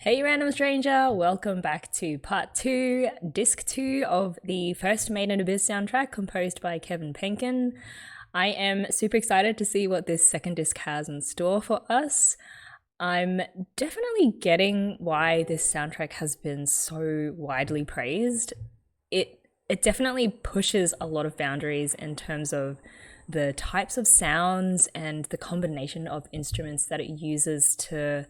Hey random stranger, welcome back to part 2, disc 2 of the first Made in Abyss soundtrack composed by Kevin Penkin. I am super excited to see what this second disc has in store for us. I'm definitely getting why this soundtrack has been so widely praised. It definitely pushes a lot of boundaries in terms of the types of sounds and the combination of instruments that it uses to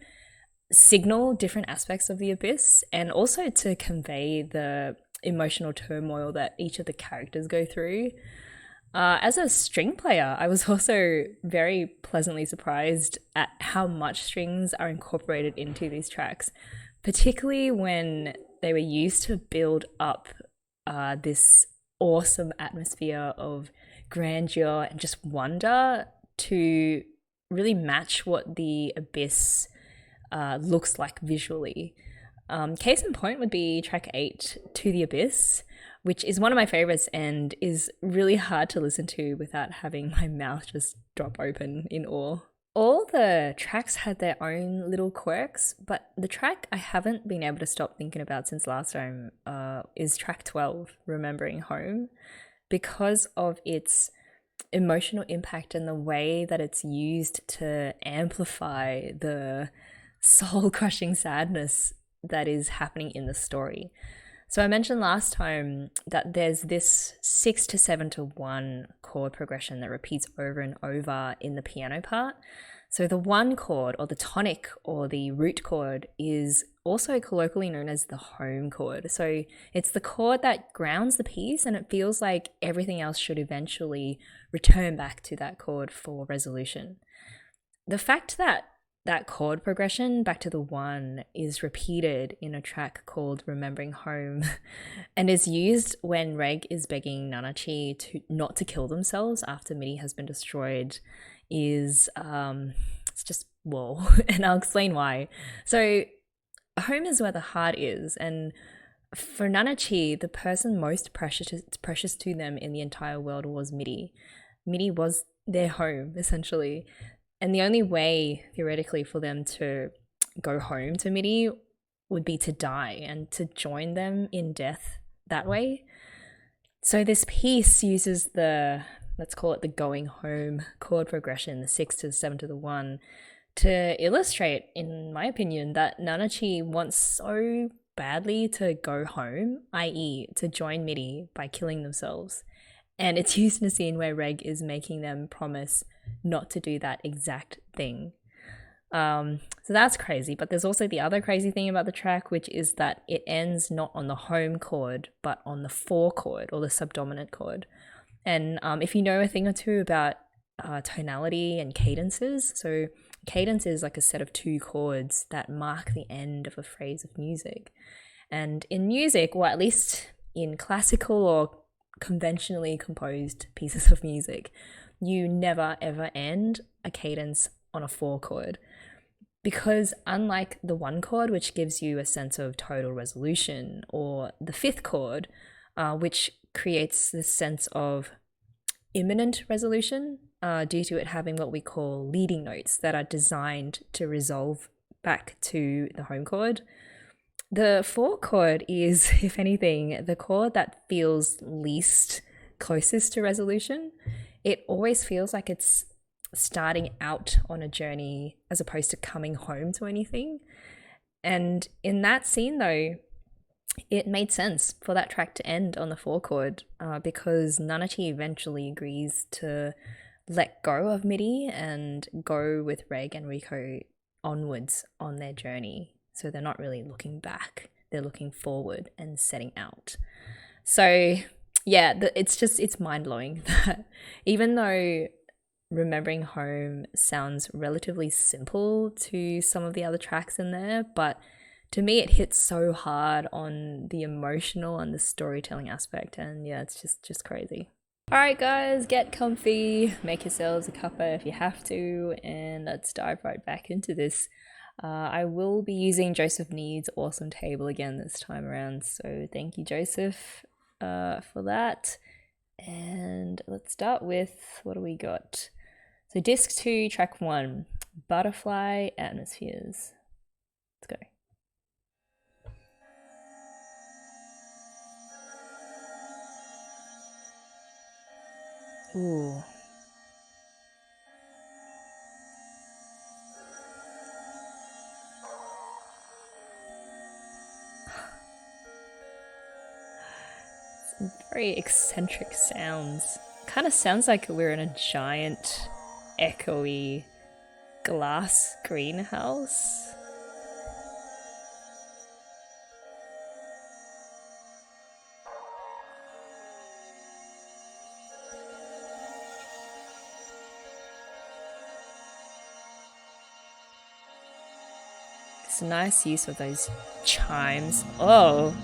signal different aspects of the abyss and also to convey the emotional turmoil that each of the characters go through. As a string player, I was also very pleasantly surprised at how much strings are incorporated into these tracks, particularly when they were used to build up this awesome atmosphere of grandeur and just wonder to really match what the abyss looks like visually. Case in point would be track 8, To the Abyss, which is one of my favorites and is really hard to listen to without having my mouth just drop open in awe. All the tracks had their own little quirks, but the track I haven't been able to stop thinking about since last time is track 12, Remembering Home, because of its emotional impact and the way that it's used to amplify the soul-crushing sadness that is happening in the story. So I mentioned last time that there's this 6 to 7 to 1 chord progression that repeats over and over in the piano part. So the 1 chord, or the tonic, or the root chord, is also colloquially known as the home chord. So it's the chord that grounds the piece, and it feels like everything else should eventually return back to that chord for resolution. The fact that that chord progression back to the 1 is repeated in a track called Remembering Home and is used when Reg is begging Nanachi to not to kill themselves after Midi has been destroyed is it's just whoa. And I'll explain why. So home is where the heart is, and for Nanachi, the person most precious to them in the entire world was Midi. Midi was their home, essentially. And the only way, theoretically, for them to go home to Midi would be to die and to join them in death that way. So this piece uses the, let's call it the going home chord progression, the 6 to the 7 to the 1, to illustrate, in my opinion, that Nanachi wants so badly to go home, i.e. to join Midi by killing themselves. And it's used in a scene where Reg is making them promise not to do that exact thing. So that's crazy. But there's also the other crazy thing about the track, which is that it ends not on the home chord, but on the 4 chord, or the subdominant chord. And if you know a thing or two about tonality and cadences, so cadence is like a set of 2 chords that mark the end of a phrase of music. And in music, or at least in classical or conventionally composed pieces of music, you never ever end a cadence on a 4 chord, because unlike the 1 chord, which gives you a sense of total resolution, or the 5th chord, which creates this sense of imminent resolution due to it having what we call leading notes that are designed to resolve back to the home chord, the 4 chord is, if anything, the chord that feels least closest to resolution. It always feels like it's starting out on a journey as opposed to coming home to anything. And in that scene, though, it made sense for that track to end on the 4 chord because Nanachi eventually agrees to let go of Midi and go with Reg and Rico onwards on their journey. So they're not really looking back, they're looking forward and setting out. So yeah, it's mind-blowing that even though Remembering Home sounds relatively simple to some of the other tracks in there, but to me it hits so hard on the emotional and the storytelling aspect, and yeah, it's just crazy. Alright guys, get comfy, make yourselves a cuppa if you have to, and let's dive right back into this. I will be using Joseph Nied's awesome table again this time around, so thank you Joseph for that. And let's start with, what do we got? So disc 2, track 1, Butterfly Atmospheres. Let's go. Ooh. Some very eccentric sounds. Kind of sounds like we're in a giant, echoey glass greenhouse. It's a nice use of those chimes. Oh.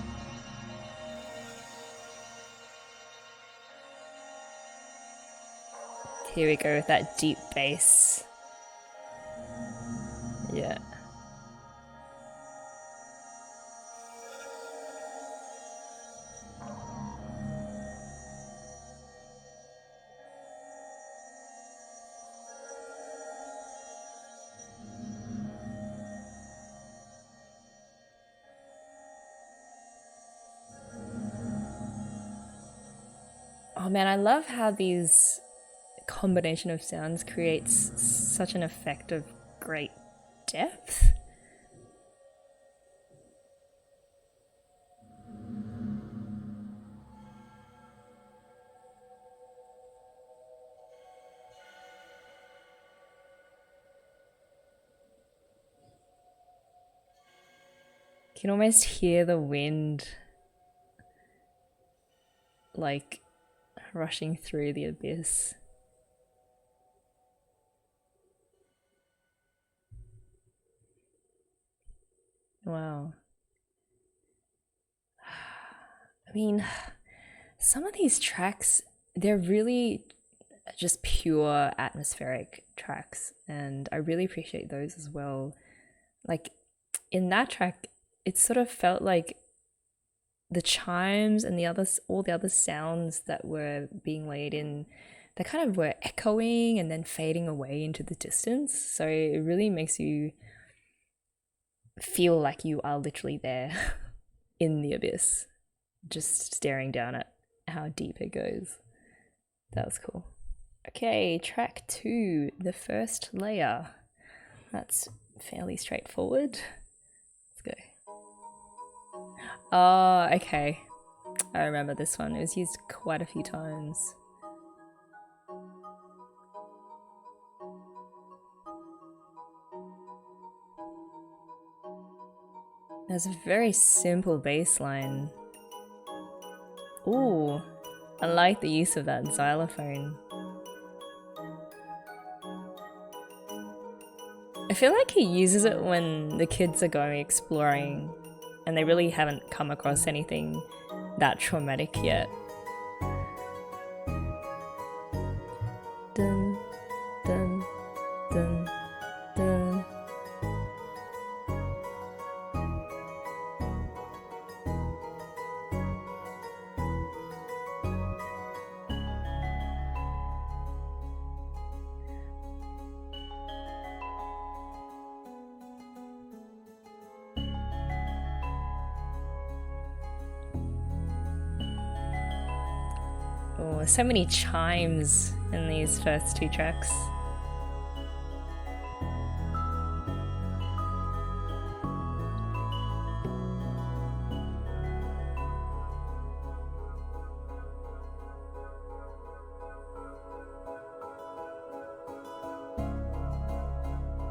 Here we go with that deep bass. Yeah. Oh man, I love how these combination of sounds creates such an effect of great depth. You can almost hear the wind like rushing through the abyss. Wow. I mean, some of these tracks, they're really just pure atmospheric tracks, and I really appreciate those as well. Like in that track, it sort of felt like the chimes and all the other sounds that were being laid in, they kind of were echoing and then fading away into the distance. So it really makes you feel like you are literally there in the abyss, just staring down at how deep it goes. That was cool. Okay, track 2, the first layer. That's fairly straightforward. Let's go. Oh, okay. I remember this one. It was used quite a few times. There's a very simple bass line. Ooh, I like the use of that xylophone. I feel like he uses it when the kids are going exploring and they really haven't come across anything that traumatic yet. Dun, dun, dun, dun. Oh, so many chimes in these first 2 tracks.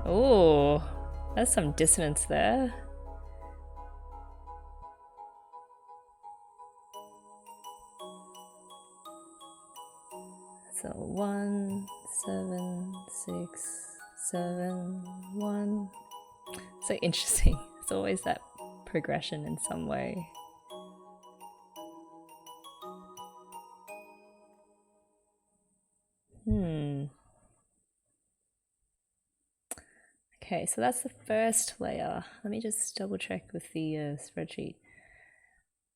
Oh, there's some dissonance there. So 1, 7, 6, 7, 1. So interesting. It's always that progression in some way. Okay, so that's the first layer. Let me just double check with the spreadsheet.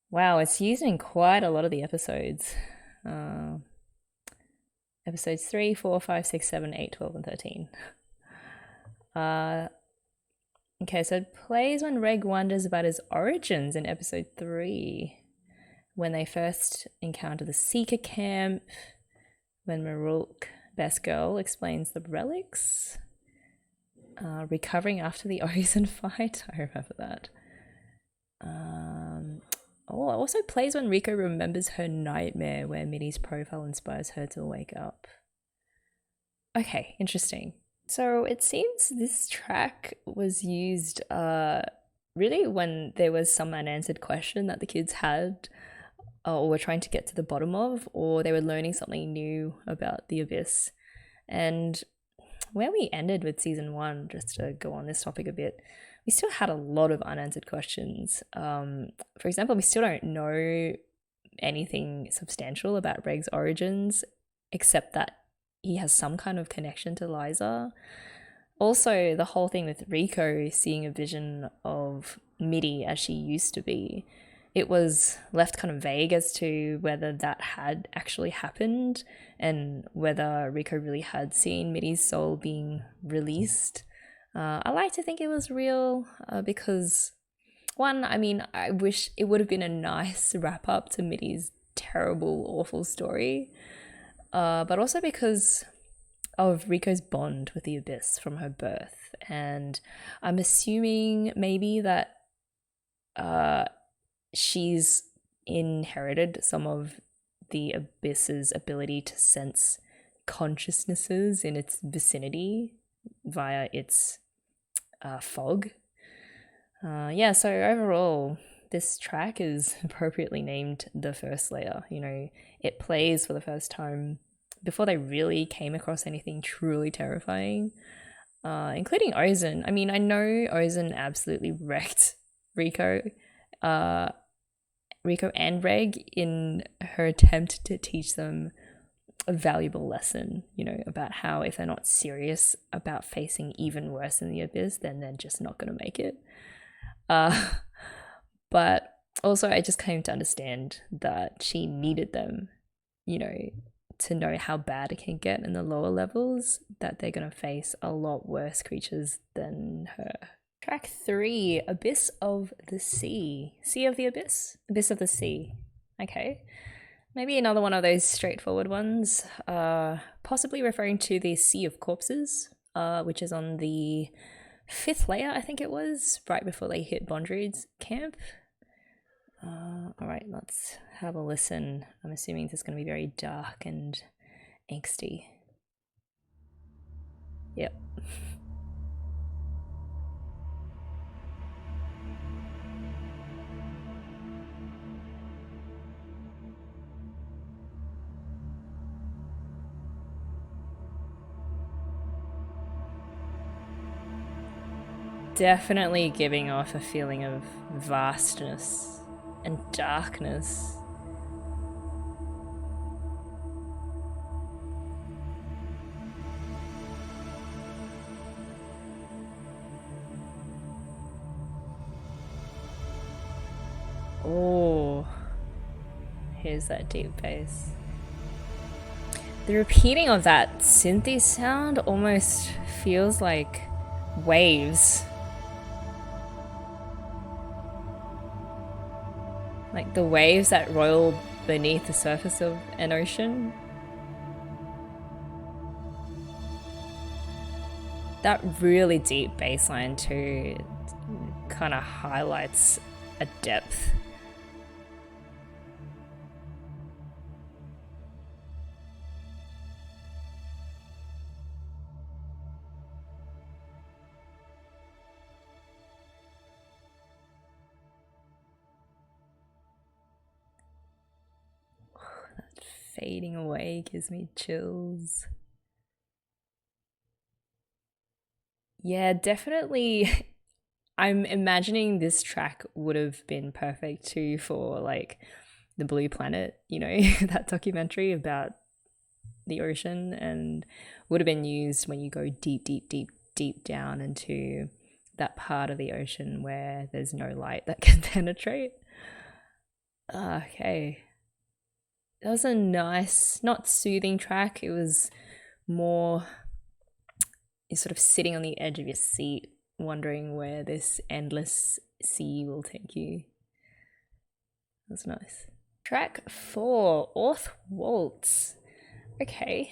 Wow, it's used in quite a lot of the episodes. Episodes 3, 4, 5, 6, 7, 8, 12, and 13. Okay, so it plays when Reg wonders about his origins in episode 3, when they first encounter the Seeker camp, when Marulk, best girl, explains the relics. Recovering after the Ozen fight. I remember that. Oh, it also plays when Riko remembers her nightmare where Mitty's profile inspires her to wake up. Okay, interesting. So it seems this track was used really when there was some unanswered question that the kids had or were trying to get to the bottom of, or they were learning something new about the Abyss. And where we ended with season 1, just to go on this topic a bit, we still had a lot of unanswered questions. For example, we still don't know anything substantial about Reg's origins, except that he has some kind of connection to Liza. Also, the whole thing with Riko seeing a vision of Mitty as she used to be, it was left kind of vague as to whether that had actually happened and whether Riko really had seen Mitty's soul being released. I like to think it was real because, one, I mean, I wish it would have been a nice wrap up to Mitty's terrible, awful story, but also because of Riko's bond with the Abyss from her birth. And I'm assuming maybe that she's inherited some of the Abyss's ability to sense consciousnesses in its vicinity via its fog. Yeah, so overall, this track is appropriately named The First Layer. You know, it plays for the first time before they really came across anything truly terrifying, including Ozen. I mean, I know Ozen absolutely wrecked Riko and Reg in her attempt to teach them a valuable lesson, you know, about how if they're not serious about facing even worse in the Abyss, then they're just not going to make it. But also I just came to understand that she needed them, you know, to know how bad it can get in the lower levels, that they're going to face a lot worse creatures than her. Track 3, Abyss of the Sea. Sea of the Abyss? Abyss of the Sea. Okay. Maybe another one of those straightforward ones, possibly referring to the Sea of Corpses, which is on the 5th layer, I think it was, right before they hit Bondrude's camp. Alright, let's have a listen. I'm assuming this is going to be very dark and angsty. Yep. Definitely giving off a feeling of vastness and darkness. Oh, here's that deep bass. The repeating of that synthy sound almost feels like waves. Like the waves that roll beneath the surface of an ocean. That really deep bass line too kind of highlights a depth. Fading away gives me chills. Yeah, definitely. I'm imagining this track would have been perfect too for like the Blue Planet, you know, that documentary about the ocean, and would have been used when you go deep, deep, deep, deep down into that part of the ocean where there's no light that can penetrate. Okay. That was a nice, not soothing track. It was more you're sort of sitting on the edge of your seat, wondering where this endless sea will take you. That's nice. Track 4, Orth Waltz. Okay.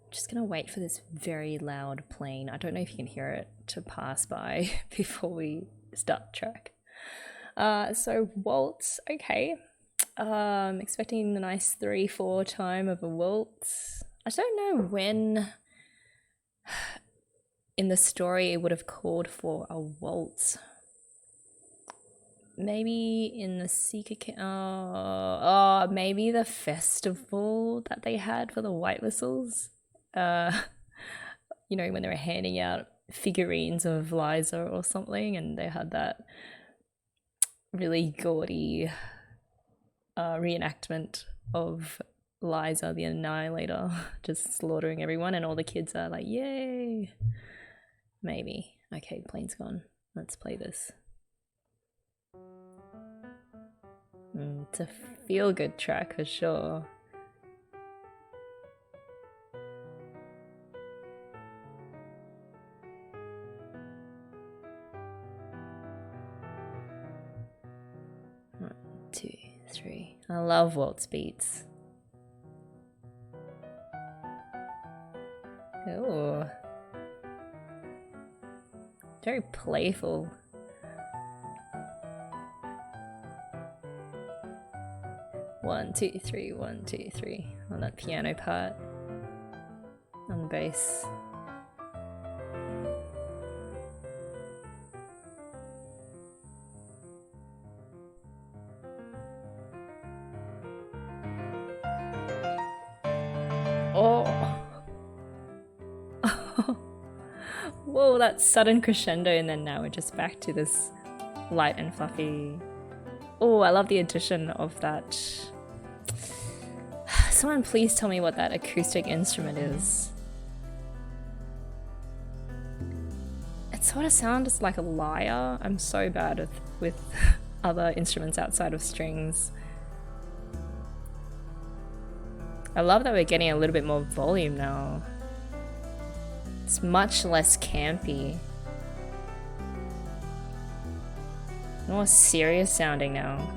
Just gonna wait for this very loud plane. I don't know if you can hear it to pass by before we start the track. So waltz, okay. Expecting a nice 3/4 time of a waltz. I don't know when in the story it would have called for a waltz. Maybe in the Secret maybe the festival that they had for the White Whistles. You know, when they were handing out figurines of Liza or something, and they had that really gaudy reenactment of Liza the Annihilator just slaughtering everyone, and all the kids are like, yay. Maybe. Okay, plane's gone. Let's play this. It's a feel-good track for sure. One, two, three. I love waltz beats. Oh, very playful. One, two, three, 1, 2, 3 on that piano part on the bass. Oh, whoa, that sudden crescendo, and then now we're just back to this light and fluffy. Oh, I love the addition of that. Someone please tell me what that acoustic instrument is. It sort of sounds like a lyre. I'm so bad with other instruments outside of strings. I love that we're getting a little bit more volume now. It's much less campy. More serious sounding now.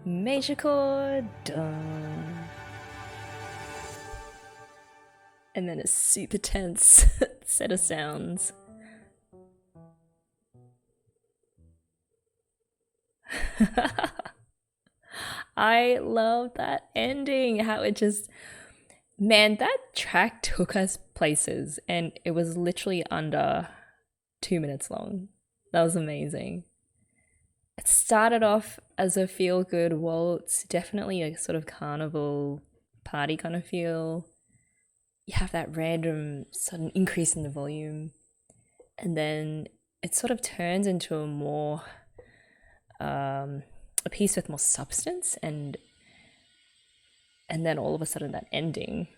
Major chord, done. And then a super tense set of sounds. I love that ending, how it just, man, that track took us places, and it was literally under 2 minutes long. That was amazing. It started off as a feel-good waltz, definitely a sort of carnival party kind of feel. You have that random sudden increase in the volume, and then it sort of turns into a more a piece with more substance, and then all of a sudden that ending,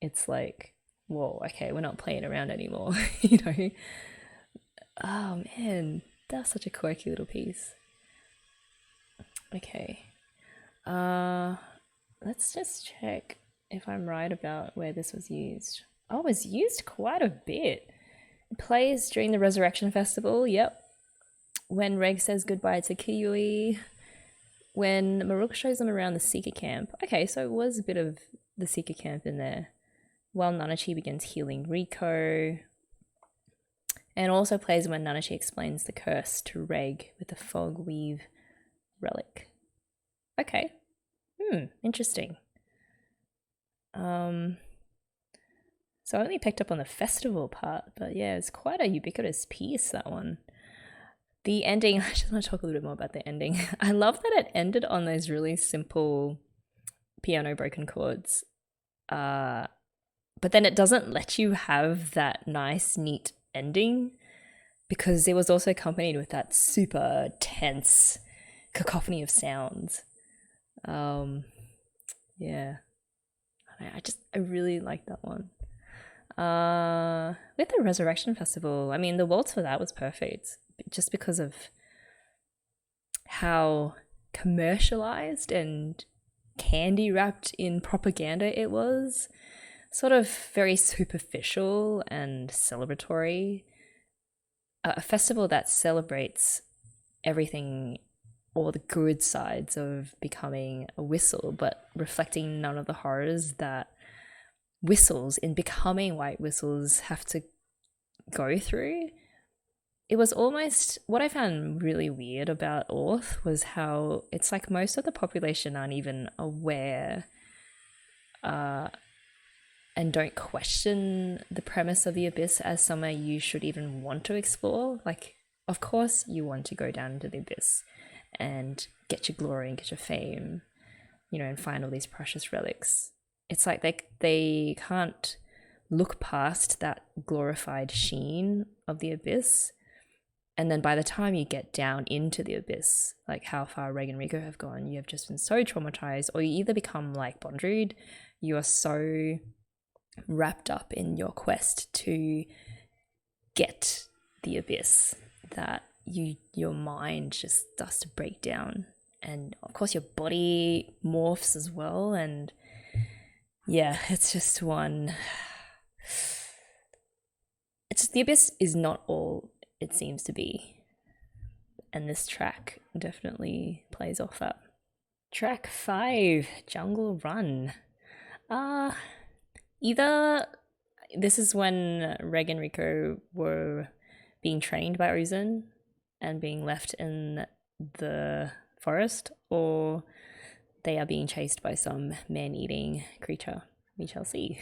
it's like, whoa, okay, we're not playing around anymore. You know, oh man, that's such a quirky little piece. Okay, let's just check if I'm right about where this was used. Oh, it was used quite a bit. It plays during the Resurrection Festival, yep. When Reg says goodbye to Kiyui. When Maruk shows them around the Seeker camp. Okay, so it was a bit of the Seeker camp in there. While Nanachi begins healing Riko. And also plays when Nanachi explains the curse to Reg with the fog weave relic. Okay. Interesting. So I only picked up on the festival part, but yeah, it's quite a ubiquitous piece, that one. The ending, I just want to talk a little bit more about the ending. I love that it ended on those really simple piano broken chords. But then it doesn't let you have that nice, neat ending, because it was also accompanied with that super tense cacophony of sounds. Yeah. I really like that one. With the Resurrection Festival, I mean, the waltz for that was perfect, just because of how commercialized and candy wrapped in propaganda it was. Sort of very superficial and celebratory. A festival that celebrates everything, all the good sides of becoming a whistle, but reflecting none of the horrors that whistles in becoming white whistles have to go through. It was almost, what I found really weird about Orth was how it's like most of the population aren't even aware and don't question the premise of the Abyss as somewhere you should even want to explore. Like, of course you want to go down into the Abyss and get your glory and get your fame, you know, and find all these precious relics. It's like they can't look past that glorified sheen of the Abyss. And then by the time you get down into the Abyss, like how far Reg and Rico have gone, you have just been so traumatized, or you either become like Bondrewd, you are so wrapped up in your quest to get the Abyss that your mind just starts to break down. And of course your body morphs as well. And yeah, it's just one... It's just, the Abyss is not all it seems to be. And this track definitely plays off that. Track 5, Jungle Run. Either this is when Reg and Rico were being trained by Uzun and being left in the forest, or they are being chased by some man-eating creature. We shall see.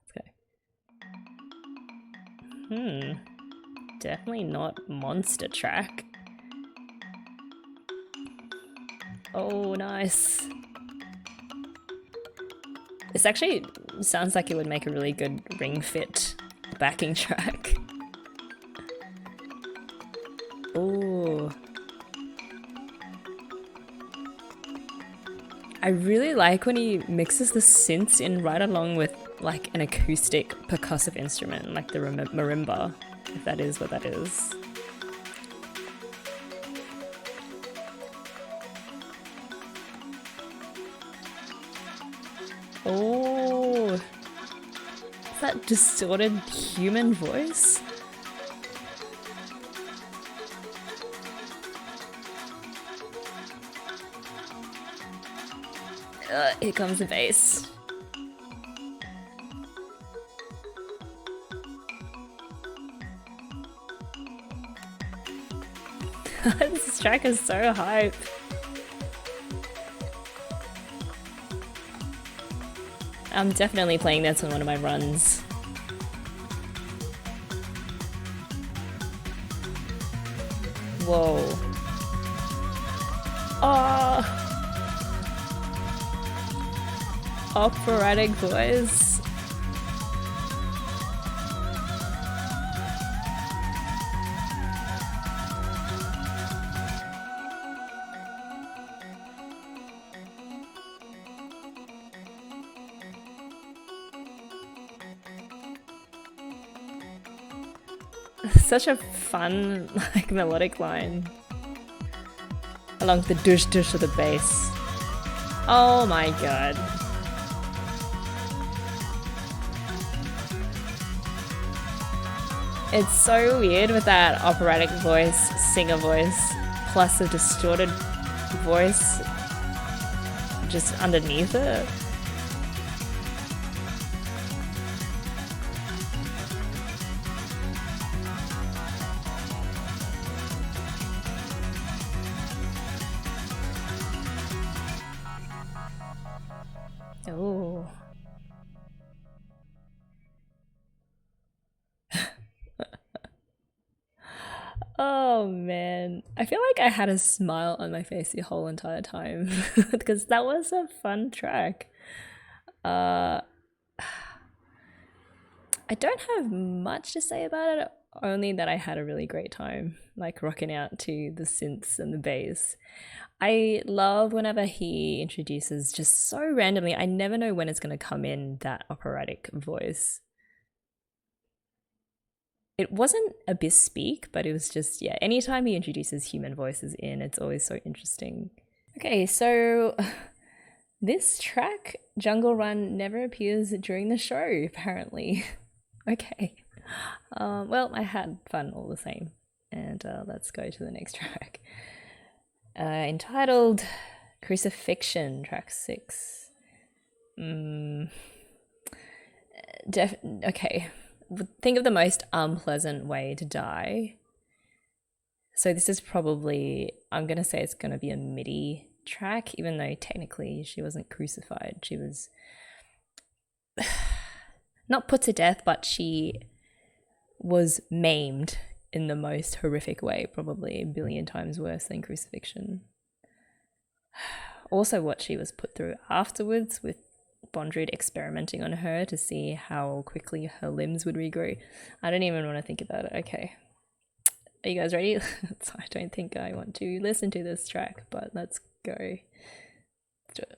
Let's go. Definitely not monster track. Oh, nice. This actually sounds like it would make a really good Ring Fit backing track. Oh. I really like when he mixes the synths in right along with like an acoustic percussive instrument, like the marimba, if that is what that is. Oh, is that distorted human voice? Here comes the bass. This track is so hype. I'm definitely playing this on one of my runs. Whoa. Oh. Operatic voice. Such a fun, like, melodic line. Along with the dush of the bass. Oh my god. It's so weird with that operatic voice, singer voice, plus a distorted voice just underneath it. Oh. Oh man, I feel like I had a smile on my face the whole entire time because that was a fun track. I don't have much to say about it, only that I had a really great time, like rocking out to the synths and the bass. I love whenever he introduces just so randomly, I never know when it's going to come in, that operatic voice. It wasn't Abyss speak, but it was just, yeah, anytime he introduces human voices in, it's always so interesting. Okay, so this track, Jungle Run, never appears during the show, apparently. Okay. Well, I had fun all the same. And let's go to the next track. Entitled Crucifixion, track 6. Okay. Think of the most unpleasant way to die. So this is probably, I'm going to say it's going to be a MIDI track, even though technically she wasn't crucified. She was not put to death, but she was maimed in the most horrific way, probably a billion times worse than crucifixion. Also what she was put through afterwards, with Bondrewd experimenting on her to see how quickly her limbs would regrow. I don't even want to think about it. Okay. Are you guys ready? I don't think I want to listen to this track, but let's go. Let's do it.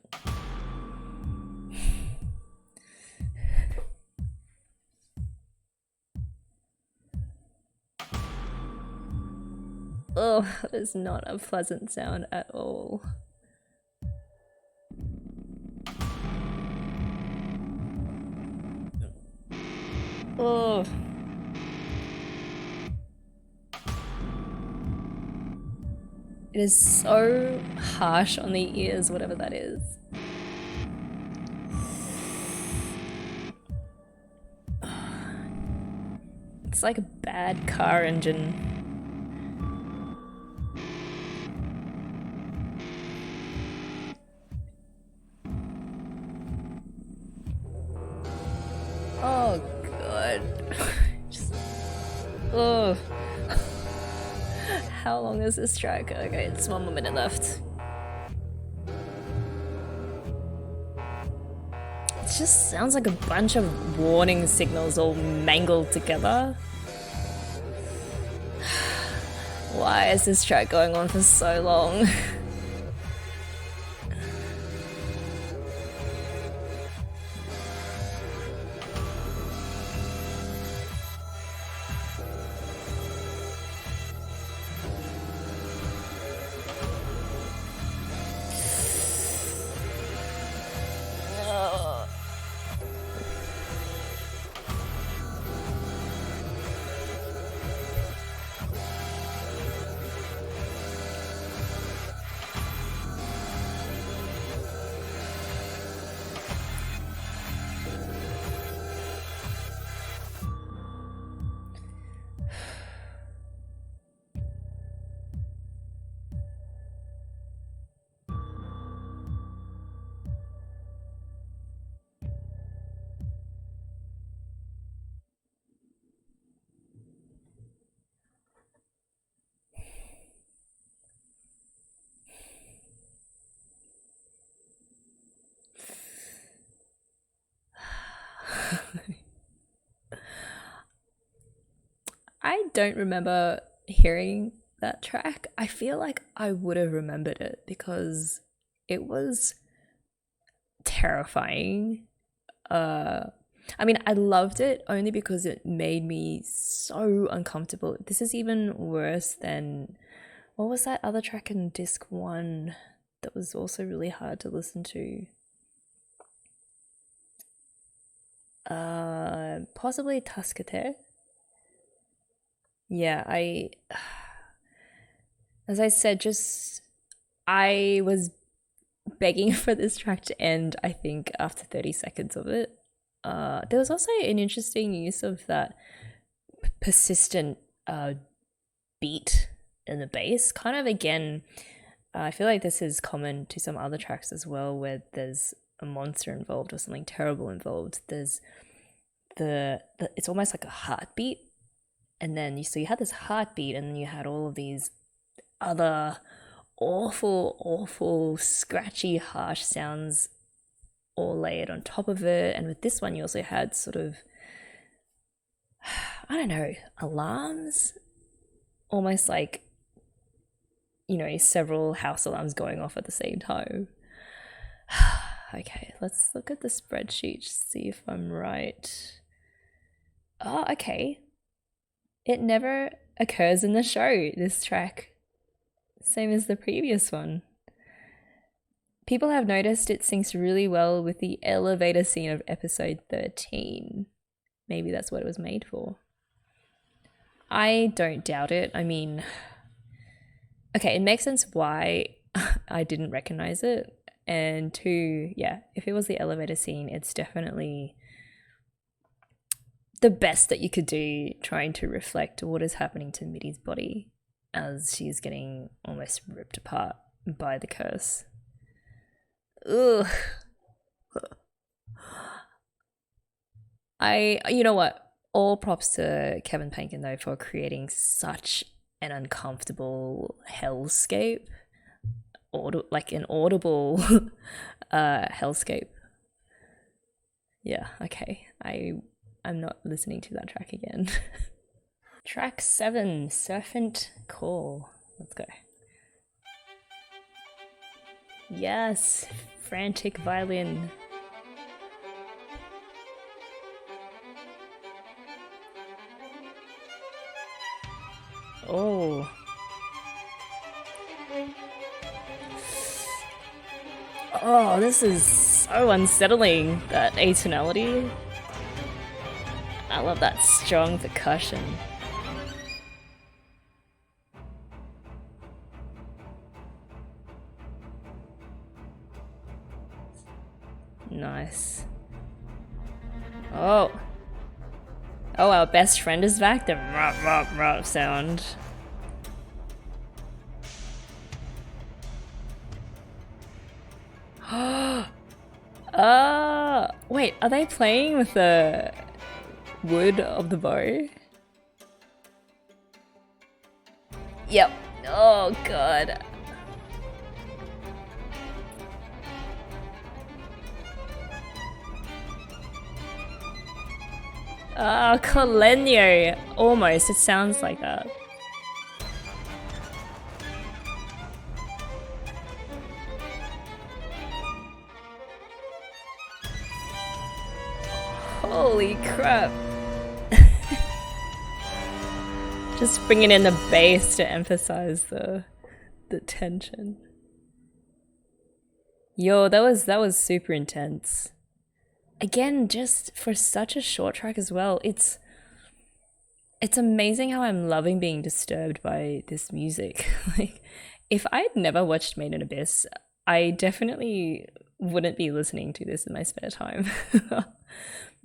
Oh, that is not a pleasant sound at all. Oh. It is so harsh on the ears, whatever that is. It's like a bad car engine. Oh god. Oh. How long is this track? Okay, it's 1 more minute left. It just sounds like a bunch of warning signals all mangled together. Why is this track going on for so long? I don't remember hearing that track. I feel like I would have remembered it because it was terrifying. I mean, I loved it only because it made me so uncomfortable. This is even worse than, what was that other track in disc 1 that was also really hard to listen to? Possibly Tuscater. Yeah, as I said, I was begging for this track to end, I think, after 30 seconds of it. There was also an interesting use of that persistent beat in the bass. Kind of, again, I feel like this is common to some other tracks as well, where there's a monster involved or something terrible involved. There's it's almost like a heartbeat. And then you had this heartbeat, and then you had all of these other awful, scratchy, harsh sounds all layered on top of it. And with this one, you also had sort of, I don't know, alarms, almost like, several house alarms going off at the same time. Okay, let's look at the spreadsheet to see if I'm right. Oh, okay. It never occurs in the show, this track. Same as the previous one. People have noticed it syncs really well with the elevator scene of episode 13. Maybe that's what it was made for. I don't doubt it. I mean, okay, it makes sense why I didn't recognize it. And two, yeah, if it was the elevator scene, it's definitely the best that you could do trying to reflect what is happening to Middy's body as she's getting almost ripped apart by the curse. Ugh. You know what? All props to Kevin Penkin though for creating such an uncomfortable hellscape, like an audible hellscape. Yeah, okay. I'm not listening to that track again. Track 7, Serphent Call. Let's go. Yes, frantic violin. Oh. Oh, this is so unsettling, that atonality. I love that strong percussion. Nice. Oh. Oh, our best friend is back. The rop rop rop sound. Wait, are they playing with the wood of the bow? Yep. Oh god. Ah, Colenio. Almost. It sounds like that. Holy crap. Just bringing in the bass to emphasize the tension. Yo, that was super intense. Again, just for such a short track as well, it's amazing how I'm loving being disturbed by this music. Like, if I'd never watched Made in Abyss, I definitely wouldn't be listening to this in my spare time.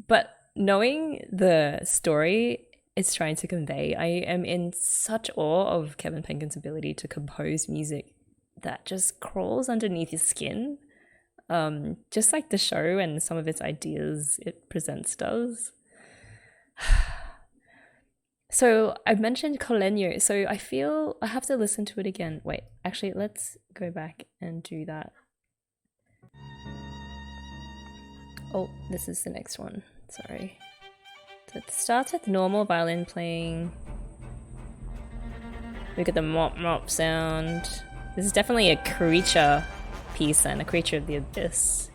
But knowing the story it's trying to convey, I am in such awe of Kevin Penkin's ability to compose music that just crawls underneath your skin. Just like the show and some of its ideas it presents does. So I mentioned Colenio, so I feel I have to listen to it again. Wait, actually, let's go back and do that. Oh, this is the next one. Sorry. So it starts with normal violin playing. We get the mop mop sound. This is definitely a creature piece and a creature of the abyss.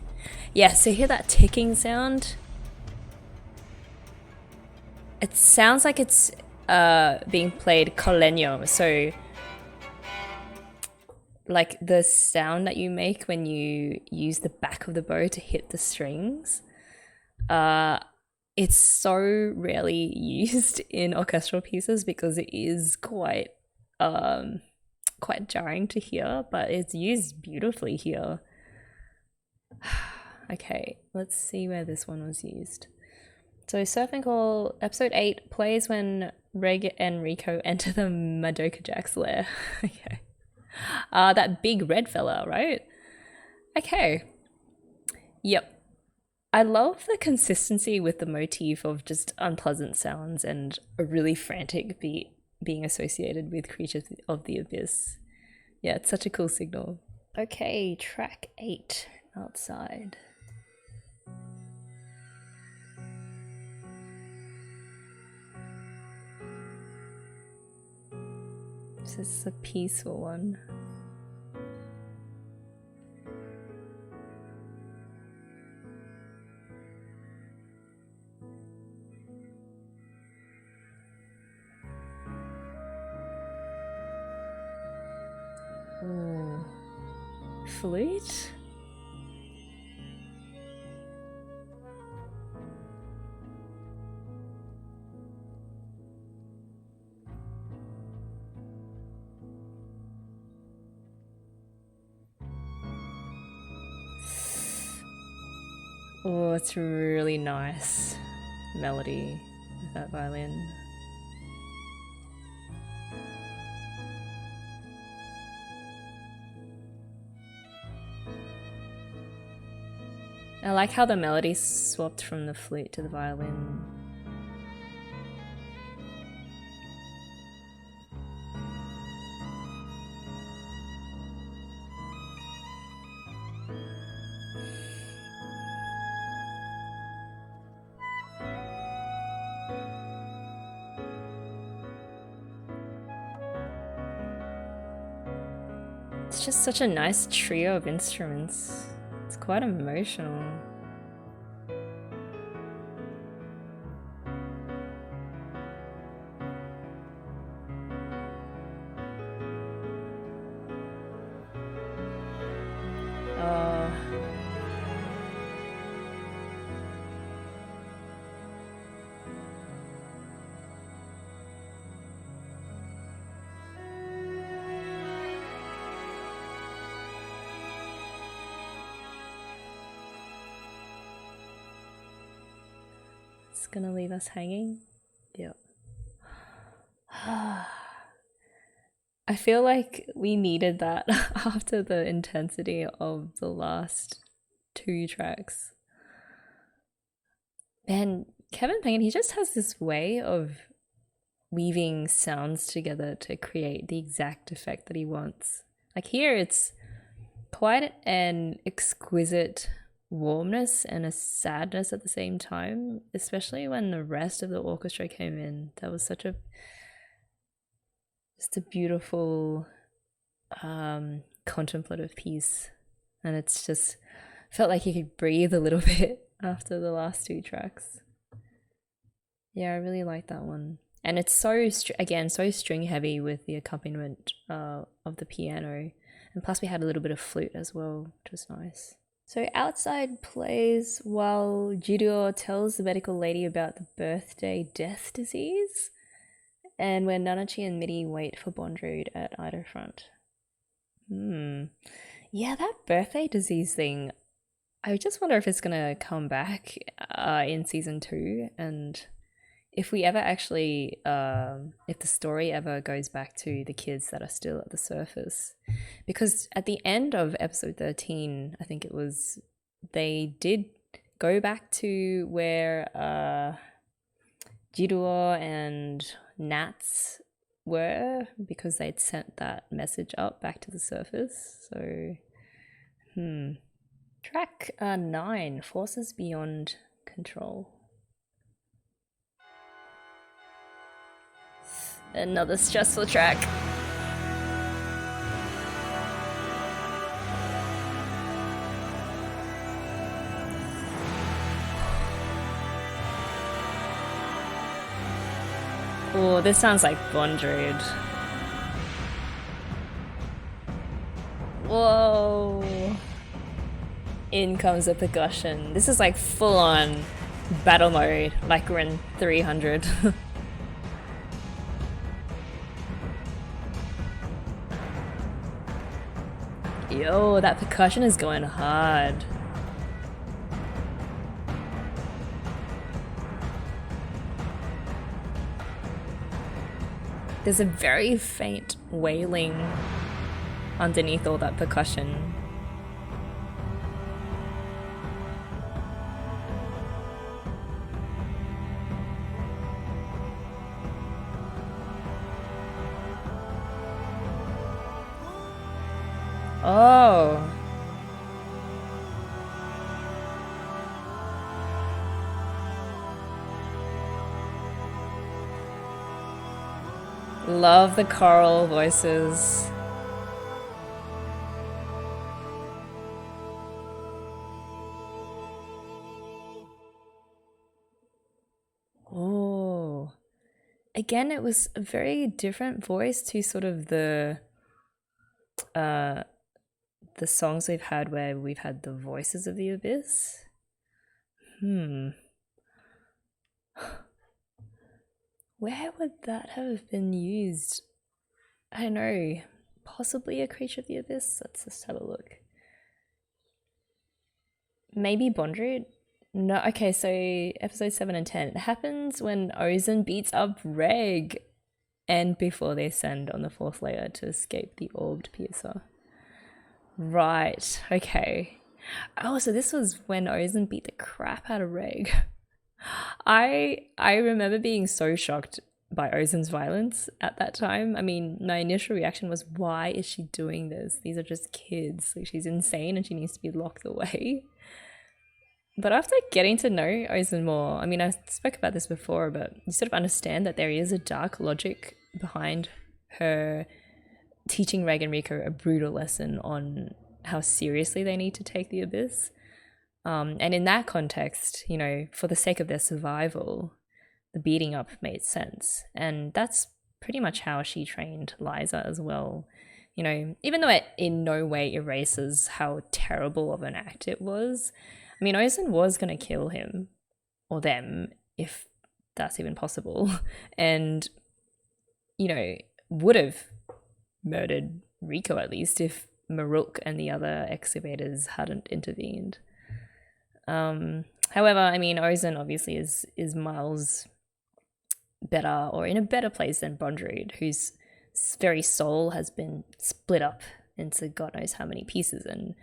Yeah, so hear that ticking sound? It sounds like it's being played Colenio, so like the sound that you make when you use the back of the bow to hit the strings. It's so rarely used in orchestral pieces because it is quite jarring to hear, but it's used beautifully here. Okay, let's see where this one was used. So Serphent Call, episode 8, plays when Reg and Rico enter the Madoka Jack's lair. Okay. That big red fella, right? Okay. Yep. I love the consistency with the motif of just unpleasant sounds and a really frantic beat being associated with creatures of the abyss. Yeah, it's such a cool signal. Okay, track 8, Outside. This is a peaceful one. Ooh. Flute? Oh, it's really nice melody with that violin. I like how the melody swapped from the flute to the violin. It's just such a nice trio of instruments. It's quite emotional. It's gonna leave us hanging. Yep. I feel like we needed that after the intensity of the last 2 tracks. And Kevin Penkin, he just has this way of weaving sounds together to create the exact effect that he wants. Like here, it's quite an exquisite warmness and a sadness at the same time, especially when the rest of the orchestra came in. That was such a just a beautiful contemplative piece, and it's just felt like you could breathe a little bit after the last 2 tracks. Yeah, I really like that one, and it's so again so string heavy with the accompaniment of the piano, and plus we had a little bit of flute as well, which was nice. So outside plays while Jiruo tells the medical lady about the birthday death disease, and where Nanachi and Midi wait for Bondroid at Idofront. Yeah, that birthday disease thing, I just wonder if it's gonna come back in season 2, and if we ever actually, if the story ever goes back to the kids that are still at the surface. Because at the end of episode 13, I think it was, they did go back to where Jiruo and Nats were, because they'd sent that message up back to the surface. So, Track 9, Forces Beyond Control. Another stressful track. Oh, this sounds like Bondroid. Whoa. In comes the percussion. This is like full on battle mode, like we're in 300. Yo, that percussion is going hard. There's a very faint wailing underneath all that percussion. Oh. Love the choral voices. Oh. Again, it was a very different voice to sort of the songs we've had where we've had the voices of the abyss. Where would that have been used? I don't know. Possibly a creature of the abyss? Let's just have a look. Maybe Bondroid? No, okay, so episode 7 and 10. It happens when Ozen beats up Reg and before they ascend on the 4th layer to escape the orbed piercer. Right, okay. Oh, so this was when Ozen beat the crap out of Reg. I remember being so shocked by Ozen's violence at that time. I mean, my initial reaction was, why is she doing this? These are just kids. Like, she's insane and she needs to be locked away. But after getting to know Ozen more, I mean, I spoke about this before, but you sort of understand that there is a dark logic behind her teaching Reg and Rico a brutal lesson on how seriously they need to take the Abyss. And in that context, you know, for the sake of their survival, the beating up made sense. And that's pretty much how she trained Liza as well. You know, even though it in no way erases how terrible of an act it was. I mean, Ozen was going to kill him or them, if that's even possible, and, you know, would have murdered Rico at least if Maruk and the other excavators hadn't intervened. However, I mean, Ozen obviously is miles better or in a better place than Bondroid, whose very soul has been split up into God knows how many pieces and,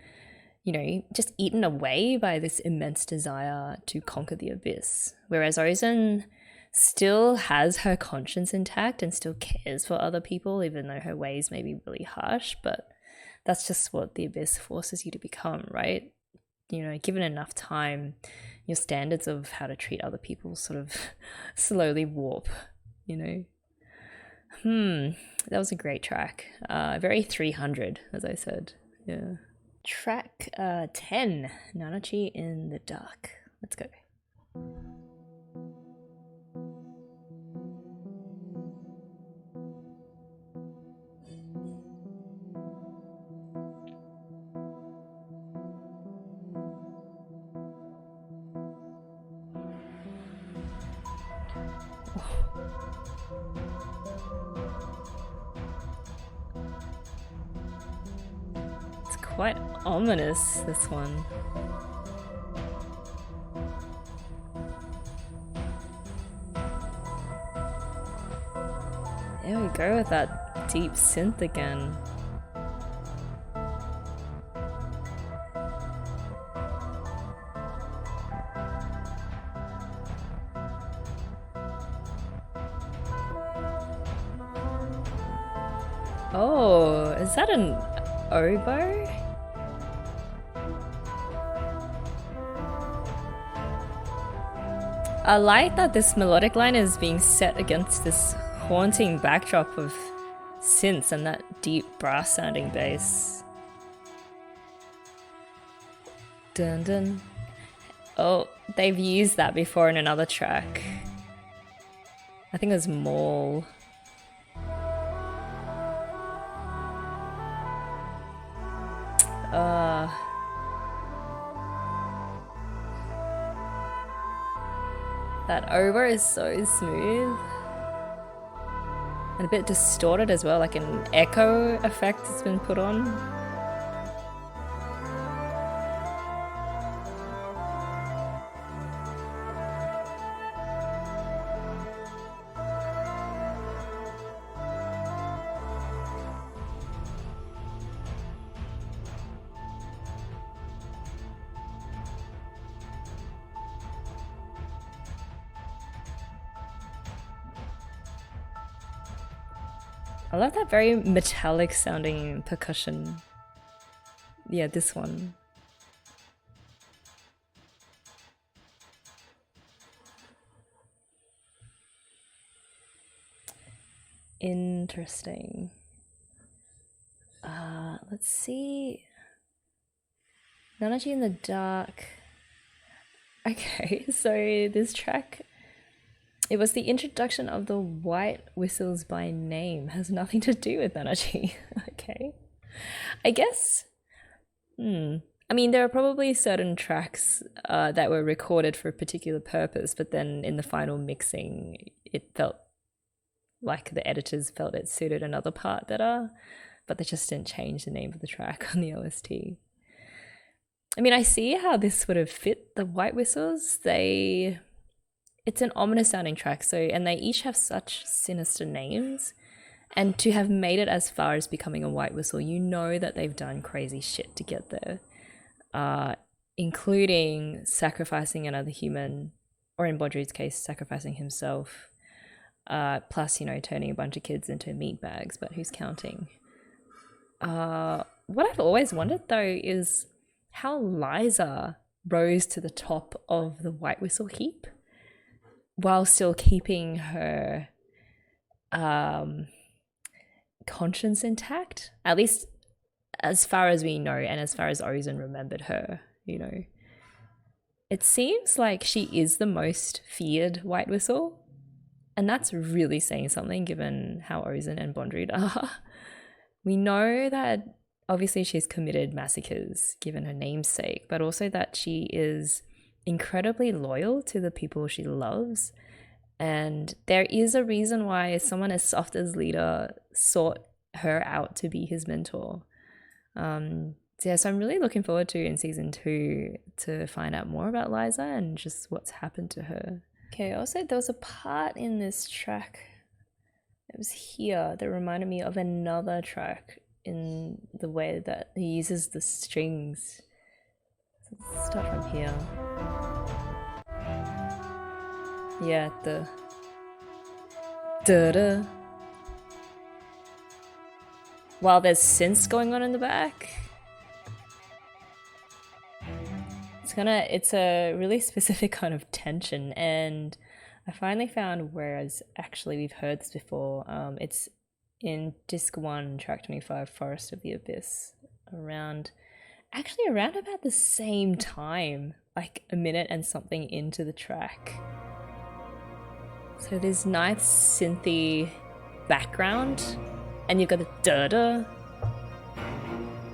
you know, just eaten away by this immense desire to conquer the Abyss. Whereas Ozen still has her conscience intact and still cares for other people, even though her ways may be really harsh. But that's just what the Abyss forces you to become, right? You know, given enough time, your standards of how to treat other people sort of slowly warp, you know? That was a great track. Very 300, as I said. Yeah. Track 10, Nanachi in the Dark. Let's go. It's quite ominous, this one. There we go with that deep synth again. Oh, is that an oboe? I like that this melodic line is being set against this haunting backdrop of synths and that deep brass sounding bass. Dun dun. Oh, they've used that before in another track. I think it was Maul. That over is so smooth. And a bit distorted as well, like an echo effect has been put on. I love that very metallic sounding percussion. Yeah, this one. Interesting. Let's see. Nanachi in the Dark. Okay, so this track, it was the introduction of the white whistles by name. Has nothing to do with Nanachi. Okay. I guess, I mean, there are probably certain tracks that were recorded for a particular purpose, but then in the final mixing, it felt like the editors felt it suited another part better, but they just didn't change the name of the track on the OST. I mean, I see how this would have fit the White Whistles. It's an ominous sounding track, so, and they each have such sinister names. And to have made it as far as becoming a White Whistle, you know that they've done crazy shit to get there. Including sacrificing another human, or in Baudry's case, sacrificing himself. Plus, you know, turning a bunch of kids into meat bags, but who's counting? What I've always wondered, though, is how Liza rose to the top of the White Whistle heap while still keeping her conscience intact, at least as far as we know and as far as Ozen remembered her, you know. It seems like she is the most feared White Whistle, and that's really saying something given how Ozen and Bondrewd are. We know that obviously she's committed massacres given her namesake, but also that she is incredibly loyal to the people she loves. And there is a reason why someone as soft as Lita sought her out to be his mentor. So I'm really looking forward to in season 2 to find out more about Liza and just what's happened to her. Okay, also there was a part in this track, it was here, that reminded me of another track in the way that he uses the strings. So let's start from here. Yeah, the da-da. While there's synths going on in the back. It's a really specific kind of tension, and I finally found whereas actually we've heard this before. It's in disc 1, track 25, Forest of the Abyss, around about the same time, like a minute and something into the track. So there's nice synthy background, and you've got the da-da,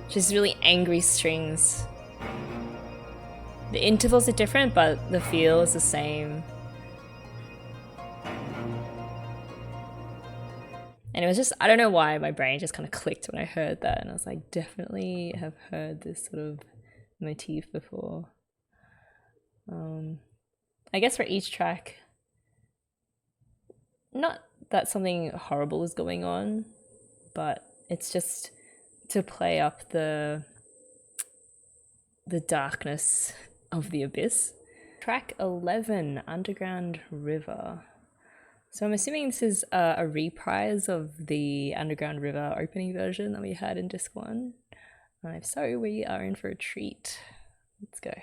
which is really angry strings. The intervals are different, but the feel is the same. And it was just, I don't know why my brain just kind of clicked when I heard that, and I was like, definitely have heard this sort of motif before. I guess for each track, not that something horrible is going on, but it's just to play up the darkness of the abyss. Track 11, Underground River. So I'm assuming this is a reprise of the Underground River opening version that we had in disc 1. If so, we are in for a treat. Let's go.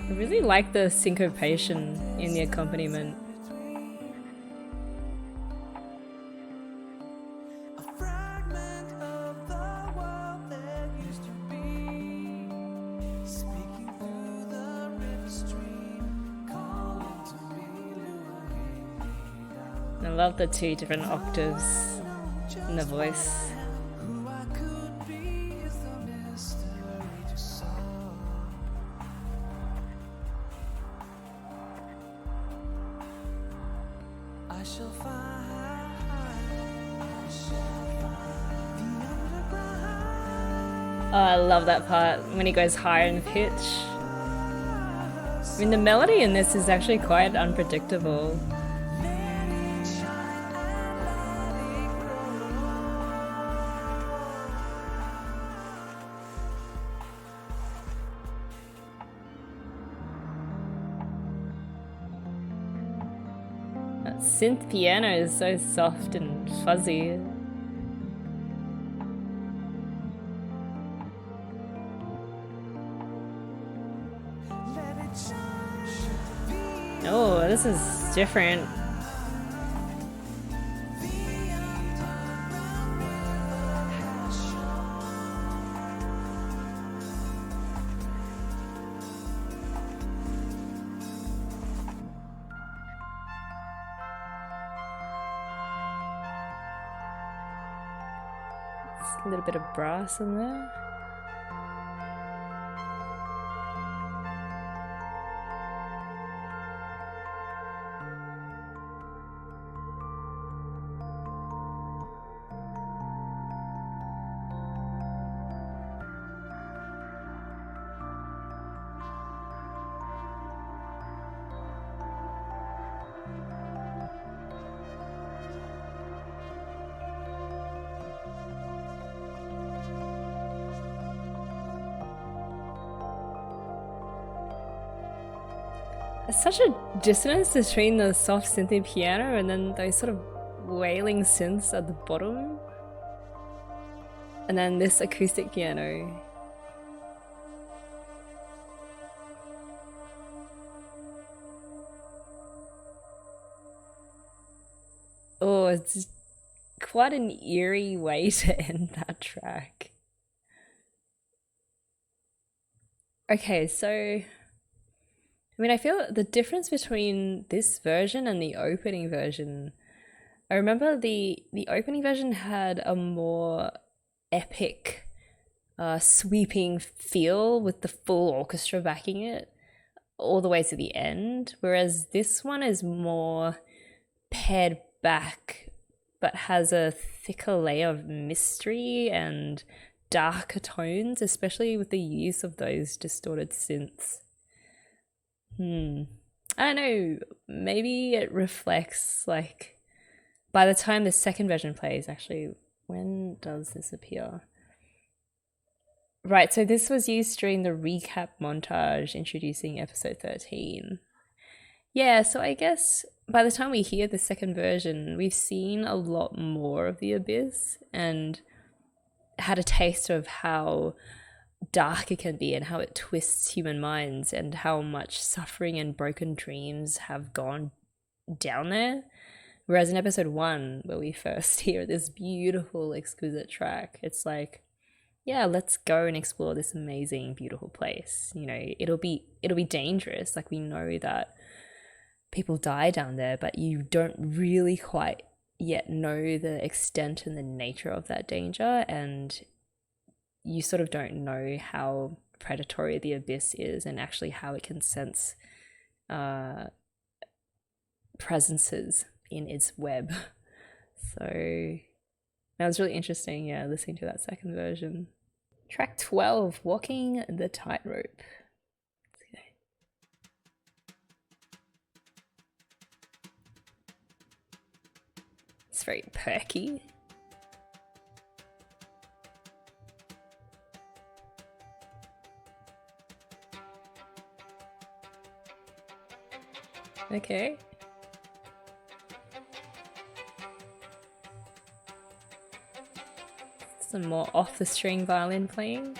I really like the syncopation in the accompaniment. I love the 2 different octaves in the voice. Oh, I love that part when he goes higher in pitch. I mean, the melody in this is actually quite unpredictable. That synth piano is so soft and fuzzy. Oh, this is different. A little bit of brass in there. There's such a dissonance between the soft synthy piano and then those sort of wailing synths at the bottom. And then this acoustic piano. Oh, it's quite an eerie way to end that track. Okay, so I mean, I feel the difference between this version and the opening version, I remember the opening version had a more epic, sweeping feel with the full orchestra backing it all the way to the end, whereas this one is more pared back but has a thicker layer of mystery and darker tones, especially with the use of those distorted synths. I don't know, maybe it reflects, like, by the time the second version plays, actually, when does this appear? Right, so this was used during the recap montage introducing episode 13. Yeah, so I guess by the time we hear the second version, we've seen a lot more of the Abyss and had a taste of how dark it can be and how it twists human minds and how much suffering and broken dreams have gone down there. Whereas in episode 1, where we first hear this beautiful, exquisite track, it's like, yeah, let's go and explore this amazing, beautiful place. You know, it'll be dangerous. Like, we know that people die down there, but you don't really quite yet know the extent and the nature of that danger, and you sort of don't know how predatory the Abyss is and actually how it can sense presences in its web. So that was really interesting, yeah, listening to that second version. Track 12, Walking the Tightrope. It's very perky. Okay. Some more off the string violin playing.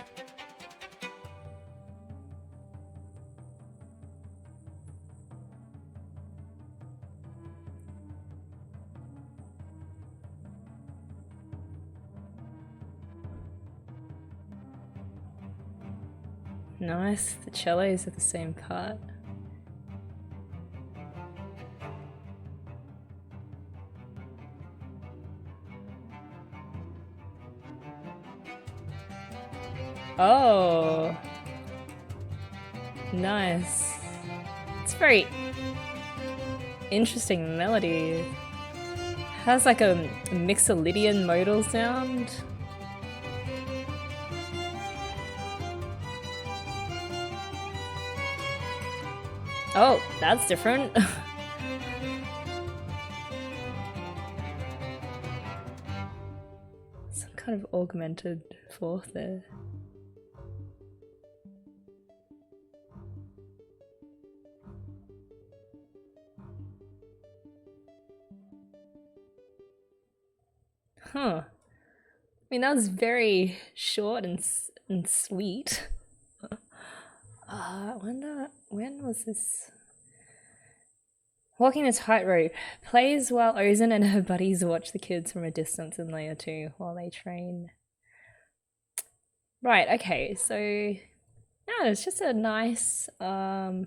Nice, the cellos are the same part. Oh, nice. It's very interesting melody. Has like a Mixolydian modal sound. Oh, that's different. Some kind of augmented fourth there. Huh. I mean, that was very short and sweet. I wonder, when was this? Walking a Tightrope plays while Ozan and her buddies watch the kids from a distance in layer 2 while they train. Right, okay, so yeah, it's just a nice, what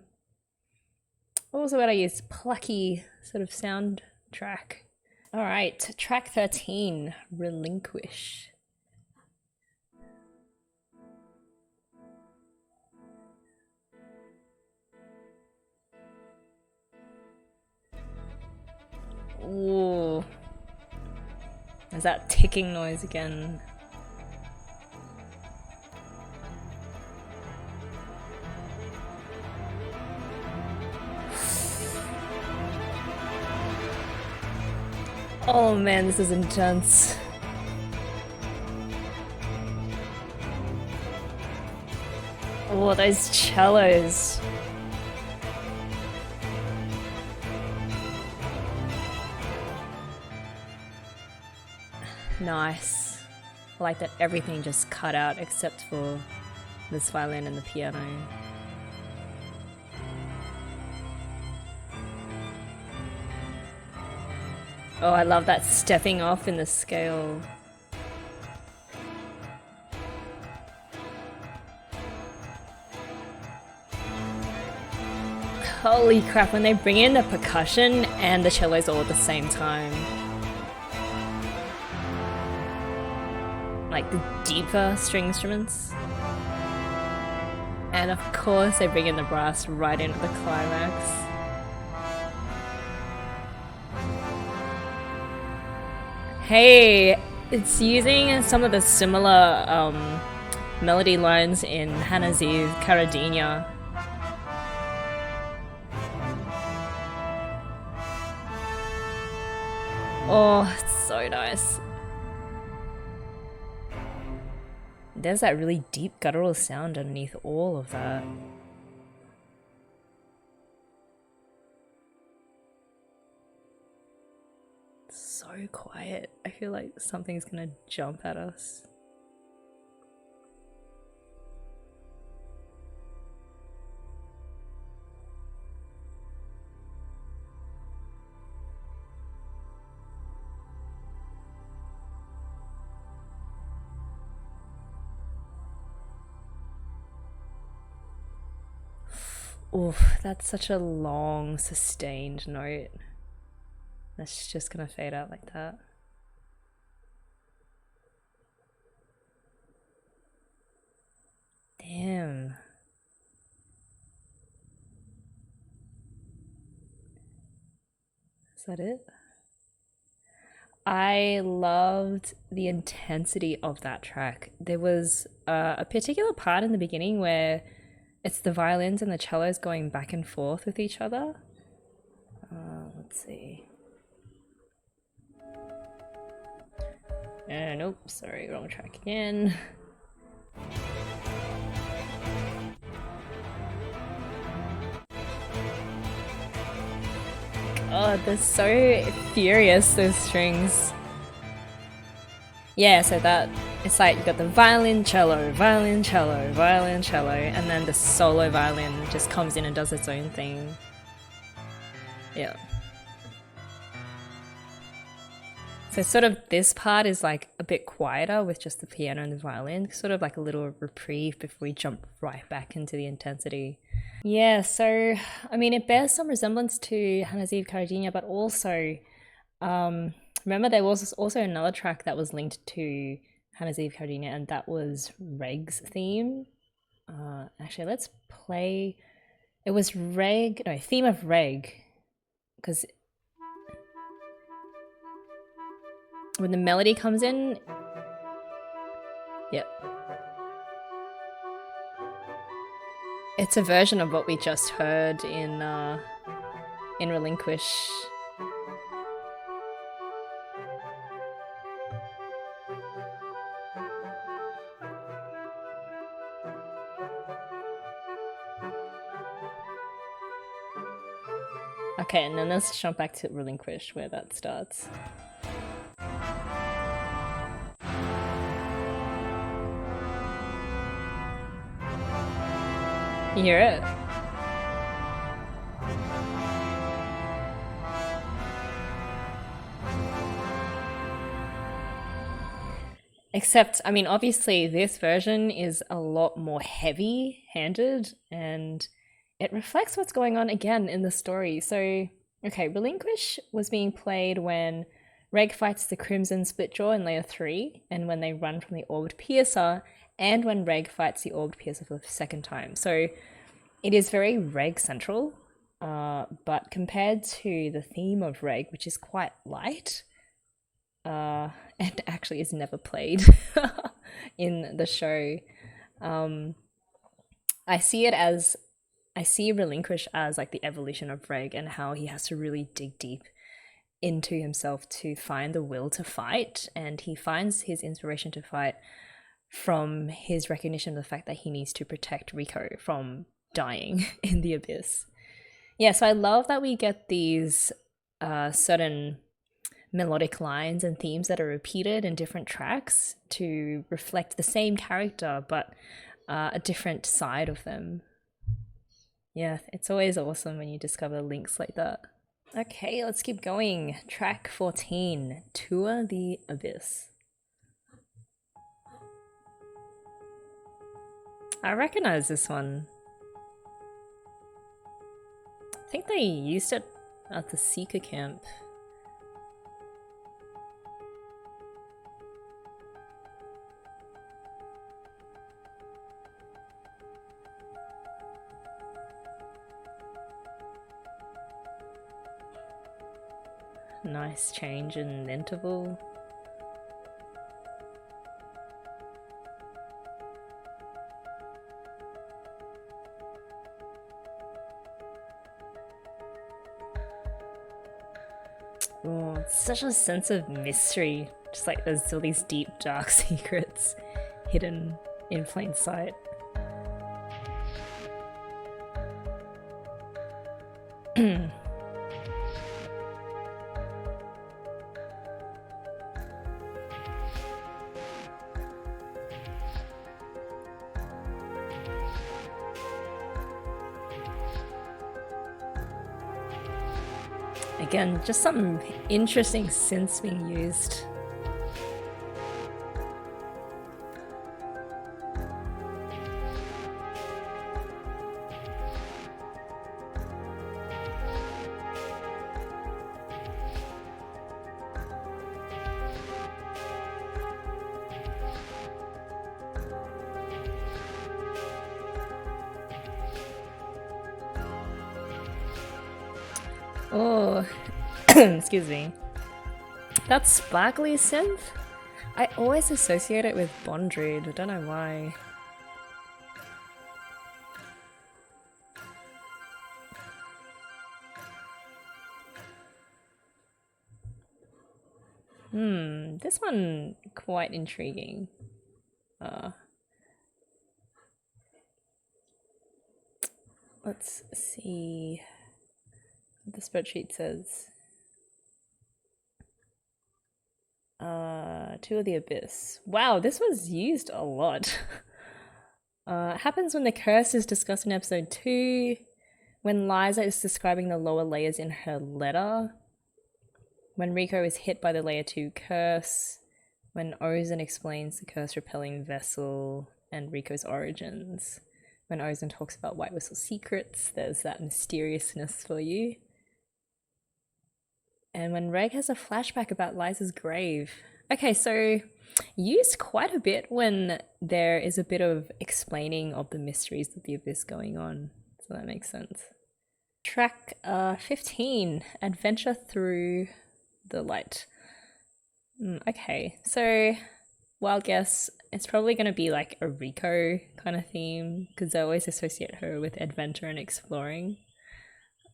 was the word I used? Plucky sort of soundtrack. All right, track 13, Relinquish. Ooh. There's that ticking noise again. Oh man, this is intense. Oh, those cellos. Nice. I like that everything just cut out except for this violin and the piano. Oh, I love that stepping off in the scale. Holy crap, when they bring in the percussion and the cellos all at the same time. Like the deeper string instruments. And of course they bring in the brass right into the climax. Hey, it's using some of the similar melody lines in Hanaziv Karadina. Oh, it's so nice. There's that really deep guttural sound underneath all of that. It's so quiet. I feel like something's gonna jump at us. Oof, that's such a long, sustained note. That's just gonna fade out like that. Damn. Is that it? I loved the intensity of that track. There was a particular part in the beginning where it's the violins and the cellos going back and forth with each other. Let's see. Nope, sorry, wrong track again. God, they're so furious, those strings. Yeah, so that, it's like you've got the violin, cello, violin, cello, violin, cello, and then the solo violin just comes in and does its own thing. Yeah. So sort of this part is like a bit quieter with just the piano and the violin, sort of like a little reprieve before we jump right back into the intensity. Yeah, so, I mean, it bears some resemblance to Hanaziv Karadina, but also, remember there was also another track that was linked to Hanaziv Karadina, and that was Reg's theme. Actually, let's play, it was Theme of Reg, because when the melody comes in, yep. It's a version of what we just heard in Relinquish. Okay, and then let's jump back to Relinquish where that starts. You hear it? Except, I mean, obviously this version is a lot more heavy-handed and it reflects what's going on again in the story. So, okay, Relinquish was being played when Reg fights the Crimson Splitjaw in layer 3 and when they run from the Orbed Piercer and when Reg fights the Orbed Piercer for the second time. So it is very Reg central. but compared to the theme of Reg, which is quite light, and actually is never played in the show, I see Relinquish as like the evolution of Reg, and how he has to really dig deep into himself to find the will to fight, and he finds his inspiration to fight from his recognition of the fact that he needs to protect Rico from dying in the abyss. Yeah, so I love that we get these certain melodic lines and themes that are repeated in different tracks to reflect the same character but a different side of them. Yeah, it's always awesome when you discover links like that. Okay, let's keep going. Track 14, Tour the Abyss. I recognize this one. I think they used it at the Seeker camp. Nice change in interval. Oh, it's such a sense of mystery. Just like there's all these deep, dark secrets hidden in plain sight. Again, just some interesting synths being used. Oh, excuse me. That sparkly synth? I always associate it with Bondred, I don't know why. This one quite intriguing. Let's see what the spreadsheet says. Tour the Abyss. Wow, this was used a lot. It happens when the curse is discussed in episode 2, when Liza is describing the lower layers in her letter, when Rico is hit by the layer 2 curse, when Ozen explains the curse repelling vessel and Rico's origins, when Ozen talks about White Whistle secrets, there's that mysteriousness for you. And when Reg has a flashback about Liza's grave. Okay, so used quite a bit when there is a bit of explaining of the mysteries of the Abyss going on. So that makes sense. Track 15, Adventure Through the Light. Okay, so wild guess, it's probably going to be like a Rico kind of theme, because I always associate her with adventure and exploring.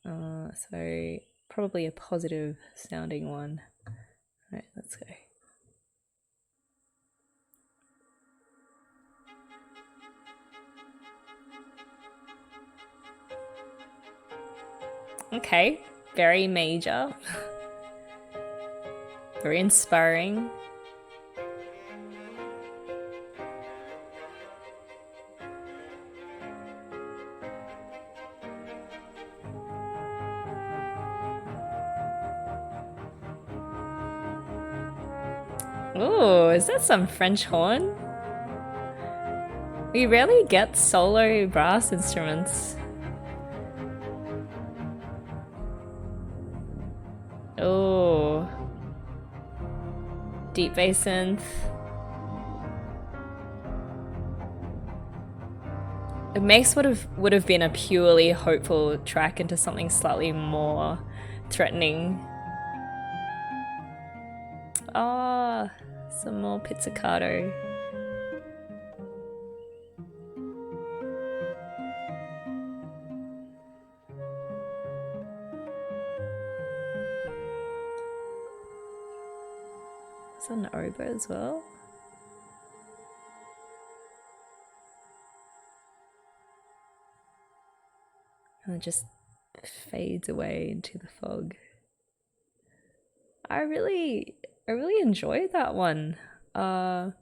So probably a positive sounding one. Alright, let's go. Okay, very major. Very inspiring. Ooh, is that some French horn? We rarely get solo brass instruments. Oh, deep bass synth. Mace would have been a purely hopeful track into something slightly more threatening. Ah, some more pizzicato. Is that an oboe as well? And it just fades away into the fog. I really enjoyed that one. One,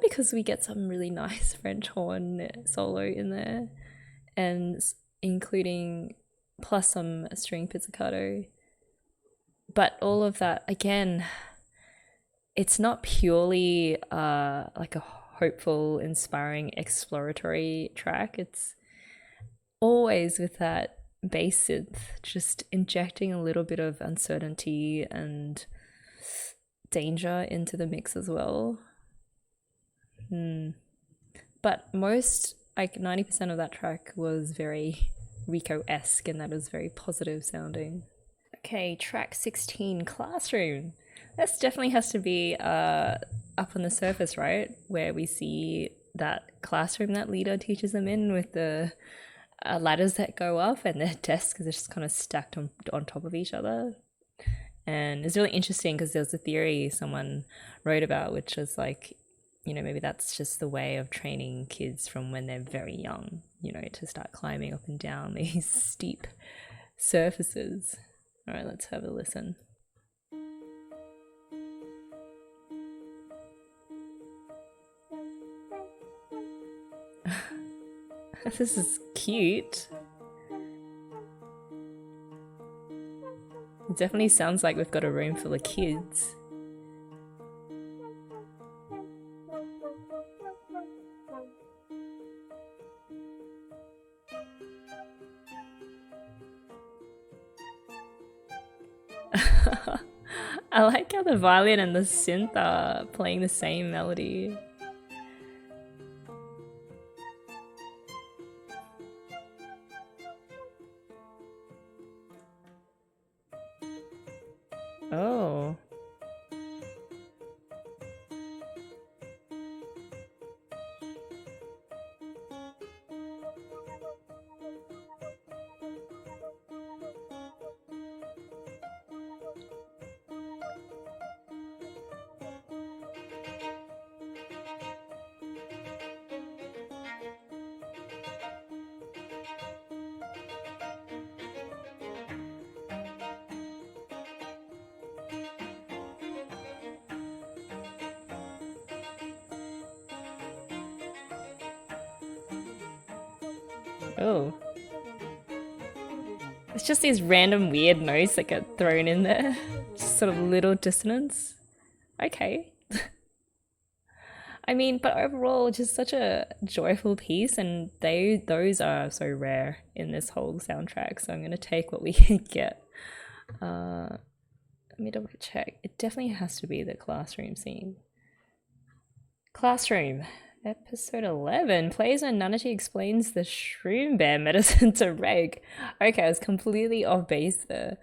because we get some really nice French horn solo in there, and including plus some string pizzicato. But all of that, again, it's not purely like a hopeful, inspiring, exploratory track. It's always with that bass synth, just injecting a little bit of uncertainty and danger into the mix as well. But most, like 90% of that track was very Rico-esque, and that was very positive sounding. Okay, track 16, Classroom. This definitely has to be up on the surface, right? Where we see that classroom that Lita teaches them in, with the ladders that go up and their desks are just kind of stacked on top of each other. And it's really interesting because there's a theory someone wrote about, which is like, you know, maybe that's just the way of training kids from when they're very young, you know, to start climbing up and down these steep surfaces. All right, let's have a listen. This is cute. It definitely sounds like we've got a room full of kids. I like how the violin and the synth are playing the same melody. Oh. Oh. It's just these random weird notes that get thrown in there. Just sort of little dissonance. Okay. I mean, but overall, just such a joyful piece, and those are so rare in this whole soundtrack, so I'm going to take what we can get. Let me double check. It definitely has to be the classroom scene. Classroom. Episode 11 plays when Nanachi explains the shroom bear medicine to Reg. Okay, I was completely off base there.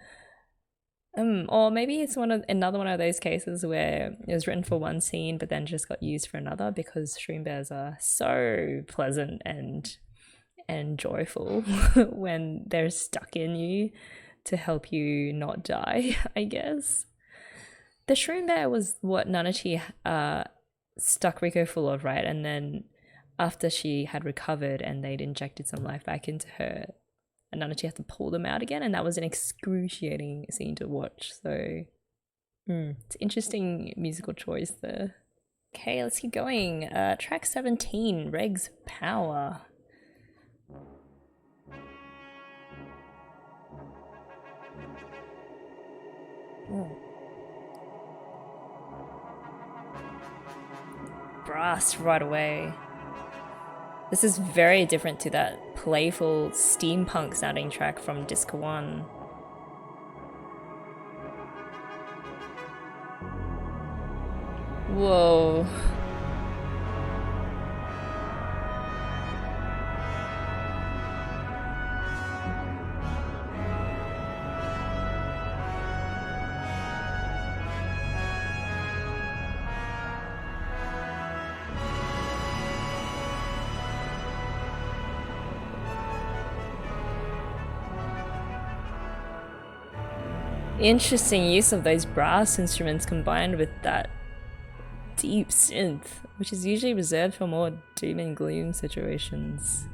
Or maybe it's another one of those cases where it was written for one scene but then just got used for another, because shroom bears are so pleasant and joyful when they're stuck in you to help you not die, I guess. The shroom bear was what Nanachi stuck Rico full of, right? And then after she had recovered and they'd injected some life back into her, and Nanachi had to pull them out again, and that was an excruciating scene to watch. So it's an interesting musical choice there. Okay, let's keep going. Track 17, Reg's Power. Oh. Brass right away. This is very different to that playful steampunk sounding track from Disc 1. Whoa. Interesting use of those brass instruments combined with that deep synth, which is usually reserved for more doom and gloom situations.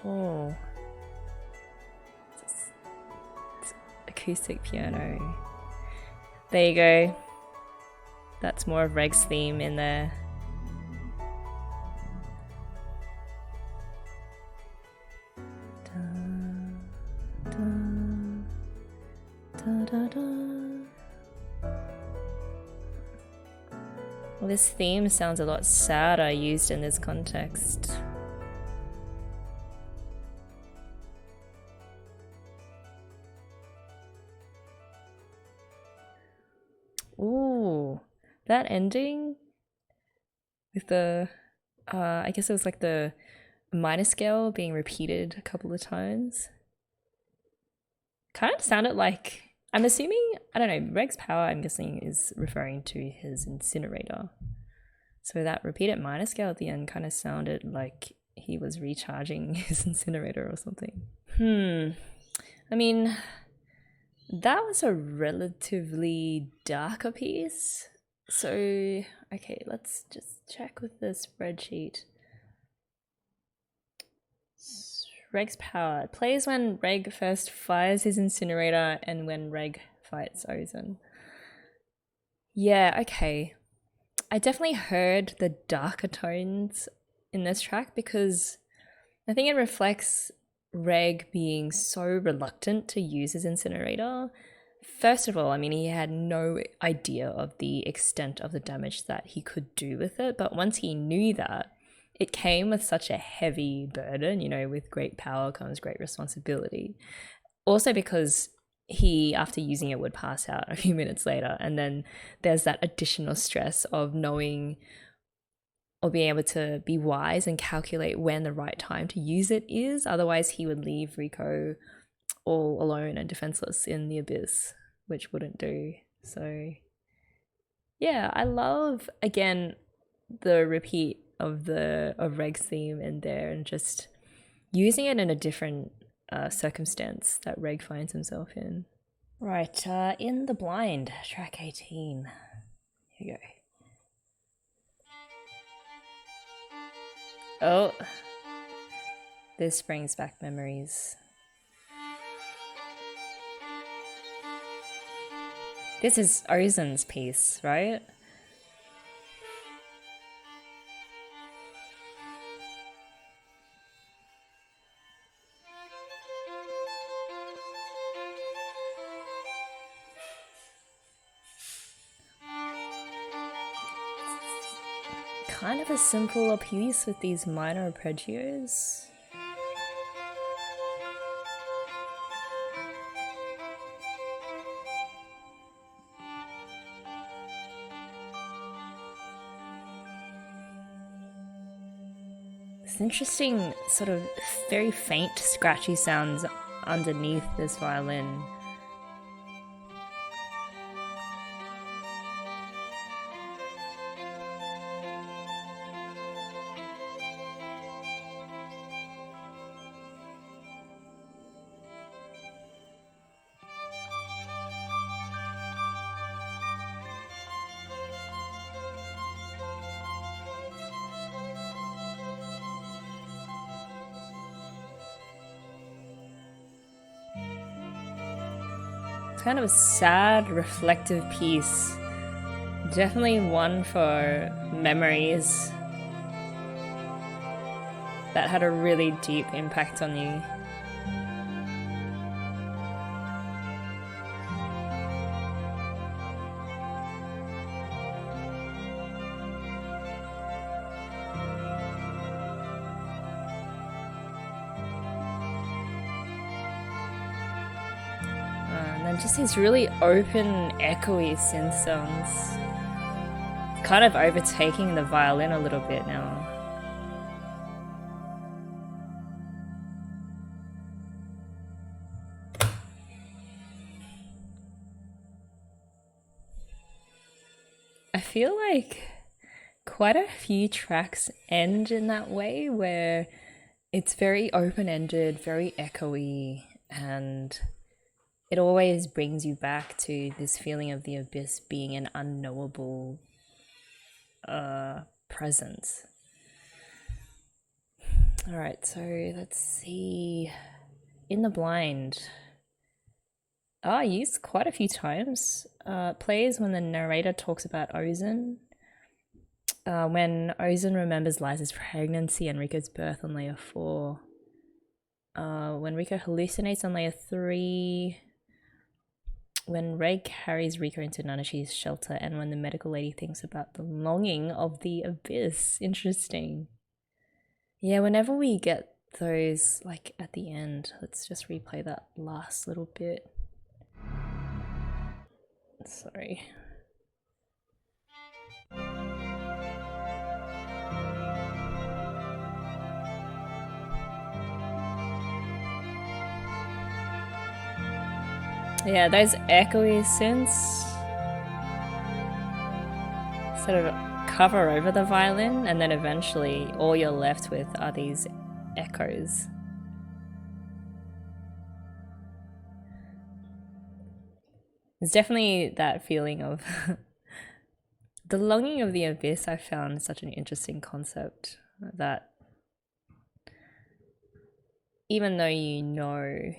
Oh. It's acoustic piano. There you go. That's more of Reg's theme in there. Da, da, da, da. Well, this theme sounds a lot sadder used in this context. Ooh, that ending with the, I guess it was like the minor scale being repeated a couple of times. Kind of sounded like, I'm assuming, I don't know, Reg's power, I'm guessing, is referring to his incinerator. So that repeated minor scale at the end kind of sounded like he was recharging his incinerator or something. I mean, that was a relatively darker piece. So, okay, let's just check with the spreadsheet. Reg's power. It plays when Reg first fires his incinerator and when Reg fights Ozen. Yeah, okay. I definitely heard the darker tones in this track because I think it reflects Reg being so reluctant to use his incinerator. First of all, I mean, he had no idea of the extent of the damage that he could do with it, but once he knew that, it came with such a heavy burden, you know, with great power comes great responsibility. Also because he, after using it, would pass out a few minutes later, and then there's that additional stress of knowing or being able to be wise and calculate when the right time to use it is. Otherwise, he would leave Rico all alone and defenseless in the abyss, which wouldn't do. So, yeah, I love, again, the repeat of Reg's theme in there and just using it in a different circumstance that Reg finds himself in. Right, In the Blind, track 18. Here we go. Oh, this brings back memories. This is Ozen's piece, right? Kind of a simpler piece with these minor arpeggios. It's interesting, sort of very faint scratchy sounds underneath this violin. Kind of a sad, reflective piece. Definitely one for memories that had a really deep impact on you. Just these really open, echoey synth sounds. Kind of overtaking the violin a little bit now. I feel like quite a few tracks end in that way where it's very open-ended, very echoey, and it always brings you back to this feeling of the abyss being an unknowable presence. All right, so let's see. In the Blind. Used quite a few times. Plays when the narrator talks about Ozen. When Ozen remembers Liza's pregnancy and Riko's birth on layer 4. When Riko hallucinates on layer 3. When Ray carries Riko into Nanachi's shelter, and when the medical lady thinks about the longing of the abyss. Interesting. Yeah, whenever we get those, like, at the end, let's just replay that last little bit. Sorry. Yeah, those echoey synths sort of cover over the violin, and then eventually all you're left with are these echoes. There's definitely that feeling of the longing of the abyss. I found such an interesting concept that even though you know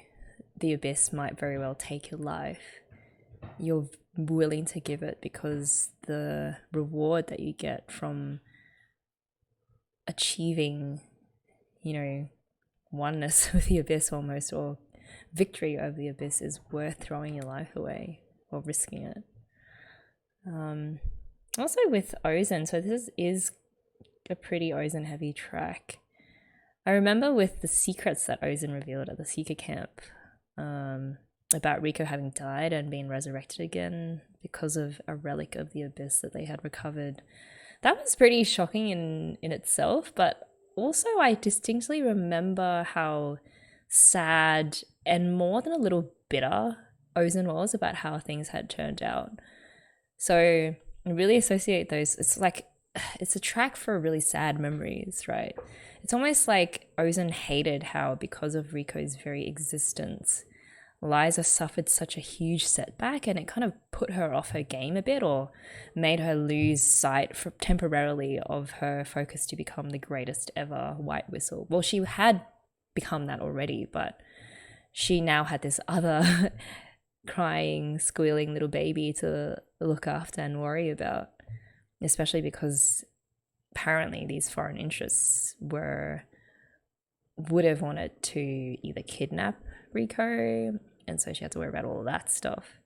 the abyss might very well take your life, you're willing to give it because the reward that you get from achieving, you know, oneness with the abyss almost, or victory over the abyss, is worth throwing your life away or risking it. Also with Ozen, so this is a pretty Ozen heavy track. I remember with the secrets that Ozen revealed at the Seeker camp, about Riko having died and been resurrected again because of a relic of the abyss that they had recovered. That was pretty shocking in itself, but also I distinctly remember how sad and more than a little bitter Ozen was about how things had turned out. So I really associate those. It's like, it's a track for really sad memories, right? It's almost like Ozen hated how, because of Riko's very existence, Liza suffered such a huge setback, and it kind of put her off her game a bit, or made her lose sight temporarily of her focus to become the greatest ever White Whistle. Well, she had become that already, but she now had this other crying, squealing little baby to look after and worry about, especially because apparently these foreign interests would have wanted to either kidnap Riko, and so she had to worry about all of that stuff.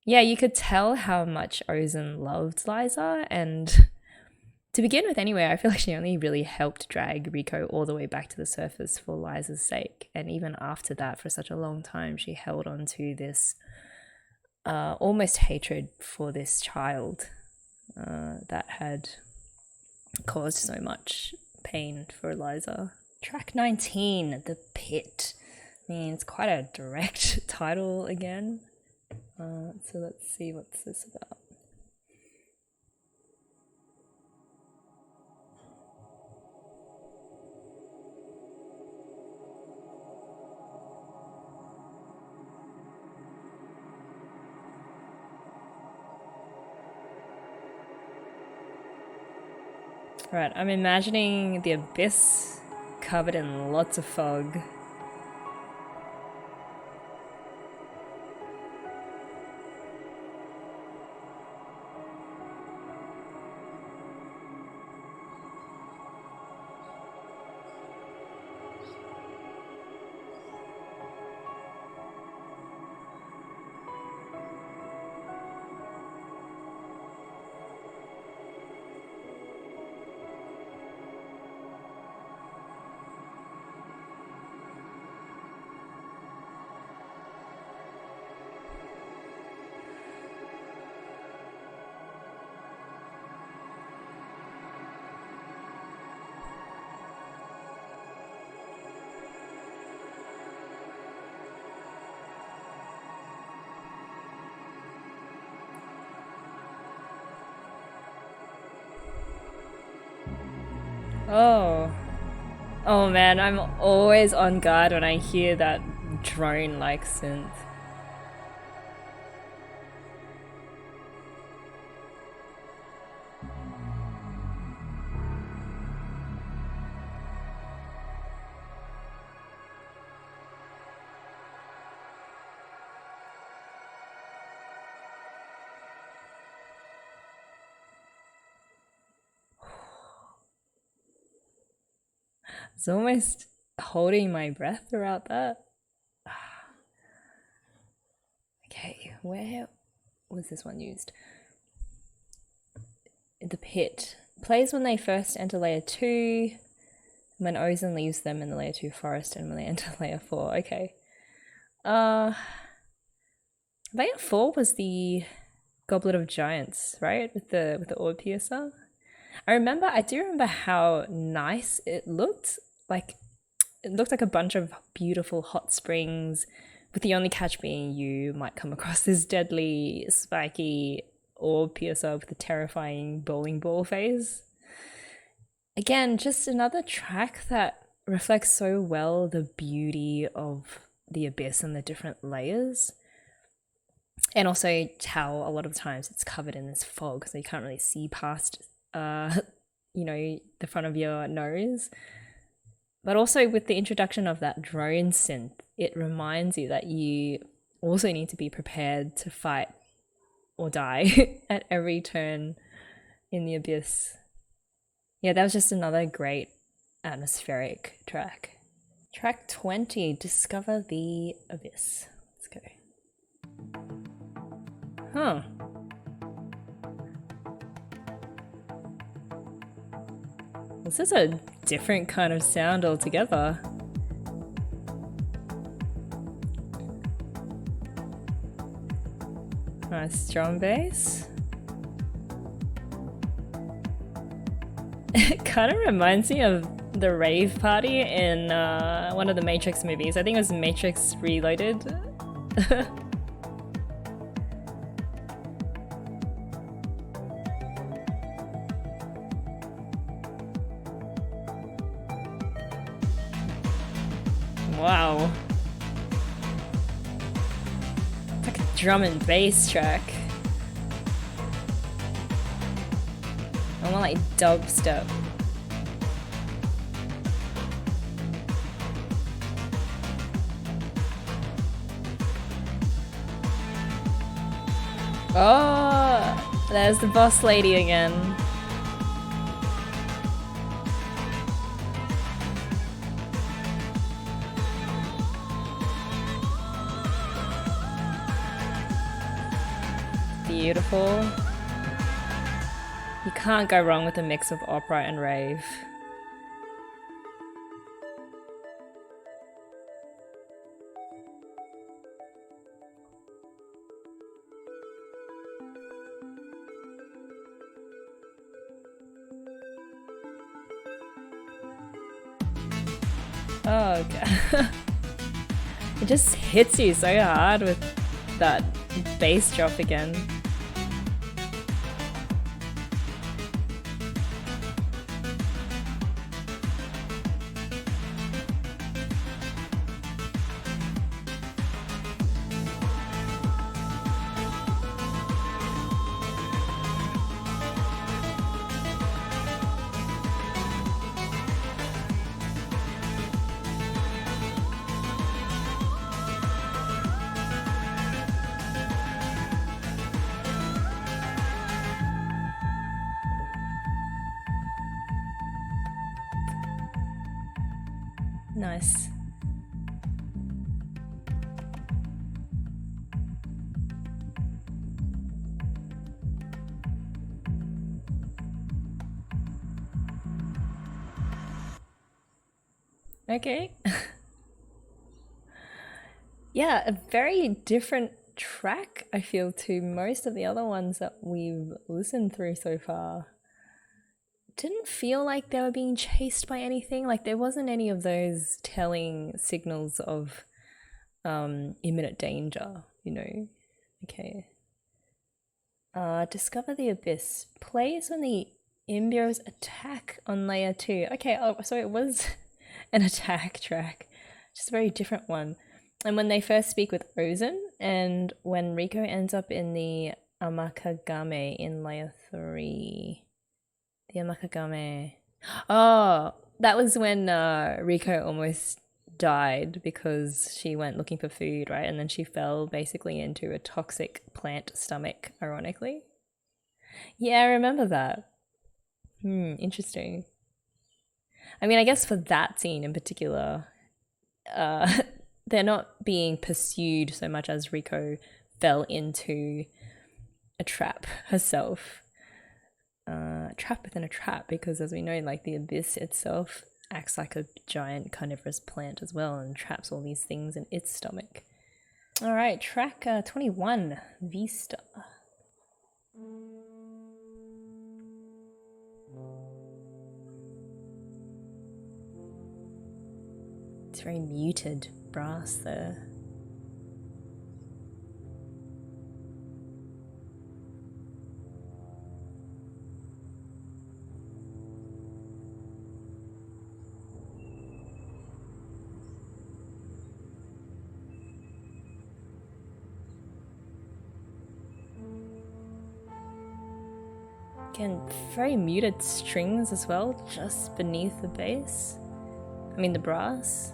Yeah, you could tell how much Ozen loved Liza, and to begin with anyway, I feel like she only really helped drag Riko all the way back to the surface for Liza's sake, and even after that, for such a long time, she held on to this almost hatred for this child that had caused so much pain for Liza. Track 19, The Pit. I mean, it's quite a direct title again. So let's see what's this about. Right, I'm imagining the abyss covered in lots of fog. Oh. Oh man, I'm always on guard when I hear that drone-like synth. I was almost holding my breath throughout that. Okay, where was this one used? The pit. Plays when they first enter layer 2, when Ozan leaves them in the layer 2 forest, and when they enter layer 4. Okay. Layer 4 was the Goblet of Giants, right? With the Orb Piercer. I do remember how nice it looked. Like, it looked like a bunch of beautiful hot springs, with the only catch being you might come across this deadly, spiky Orb Piercer with the terrifying bowling ball face. Again, just another track that reflects so well the beauty of the Abyss and the different layers. And also how a lot of times it's covered in this fog, so you can't really see past, you know, the front of your nose. But also with the introduction of that drone synth, it reminds you that you also need to be prepared to fight or die at every turn in the Abyss. Yeah, that was just another great atmospheric track. Track 20, Discover the Abyss. Let's go. Huh. This is a different kind of sound altogether. Nice drum bass. It kind of reminds me of the rave party in one of the Matrix movies. I think it was Matrix Reloaded. Wow. It's like a drum and bass track. I want like dubstep. Oh, there's the boss lady again. Beautiful. You can't go wrong with a mix of opera and rave. Oh, okay. It just hits you so hard with that bass drop again. Nice. Okay. Yeah, a very different track, I feel, to most of the other ones that we've listened through so far. Didn't feel like they were being chased by anything. Like there wasn't any of those telling signals of imminent danger, you know. Okay. Discover the Abyss plays when the Imbio's attack on layer 2. Okay, oh, so it was an attack track, just a very different one. And when they first speak with Ozen, and when Rico ends up in the Amakagame in layer 3. The Amakagame. Oh, that was when Rico almost died because she went looking for food, right? And then she fell basically into a toxic plant stomach, ironically. Yeah, I remember that. Interesting. I mean, I guess for that scene in particular, they're not being pursued so much as Rico fell into a trap herself. Trap within a trap, because as we know, like the abyss itself acts like a giant carnivorous plant as well and traps all these things in its stomach. All right, track 21, Vista. It's very muted brass there. Again, very muted strings as well, just beneath the bass. I mean the brass.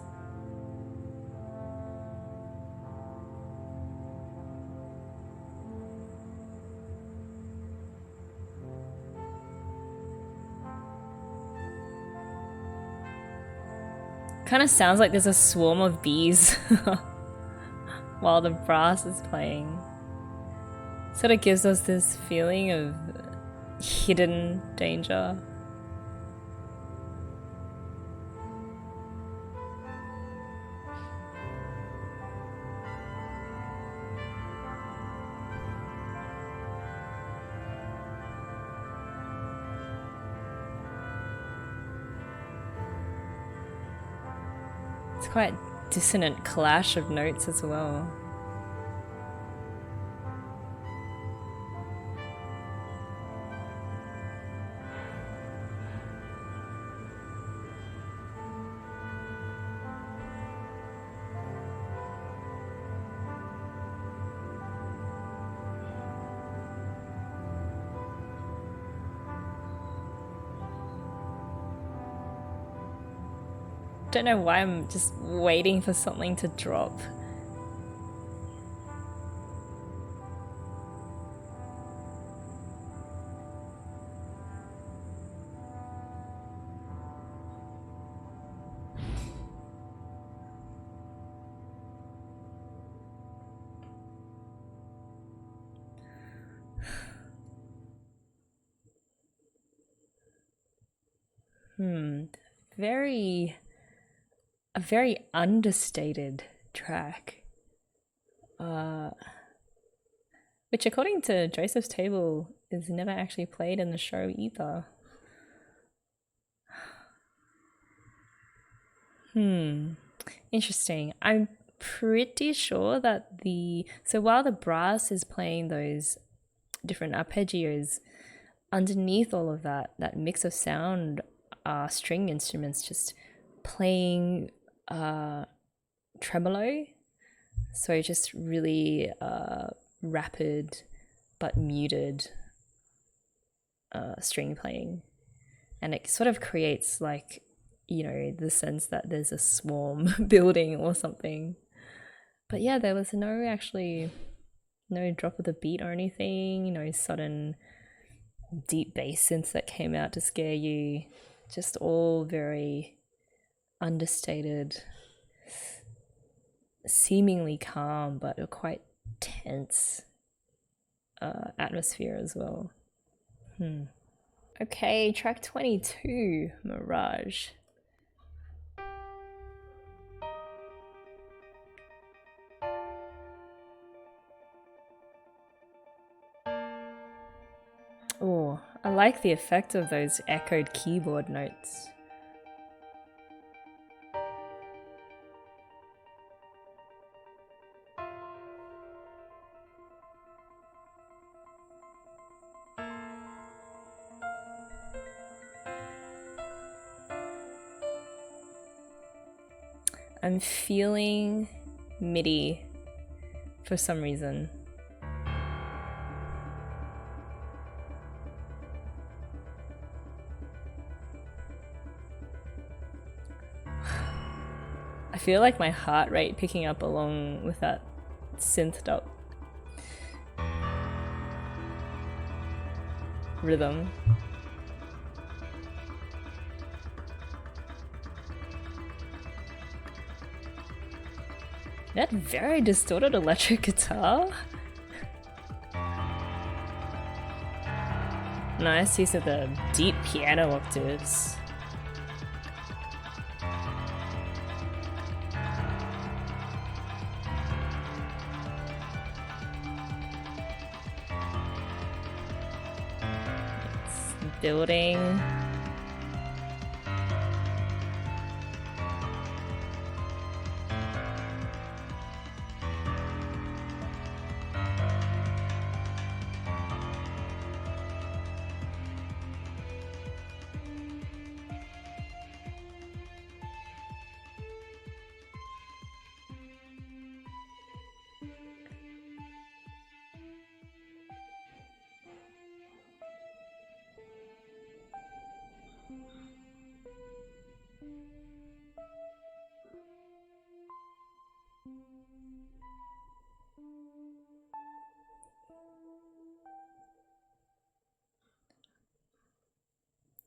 Kind of sounds like there's a swarm of bees while the brass is playing. Sort of gives us this feeling of hidden danger. It's quite dissonant clash of notes as well. Don't know why I'm just waiting for something to drop. A very understated track. Which according to Joseph's table is never actually played in the show either. Interesting. I'm pretty sure that so while the brass is playing those different arpeggios, underneath all of that mix of sound are string instruments just playing tremolo. So just really rapid but muted string playing. And it sort of creates like, you know, the sense that there's a swarm building or something. But yeah, there was no drop of the beat or anything, no sudden deep bass synths that came out to scare you. Just all very understated, seemingly calm, but a quite tense atmosphere as well. Okay, track 22, Mirage. Oh, I like the effect of those echoed keyboard notes. I'm feeling MIDI for some reason. I feel like my heart rate picking up along with that synthed up rhythm. That very distorted electric guitar. Nice use of the deep piano octaves. It's building.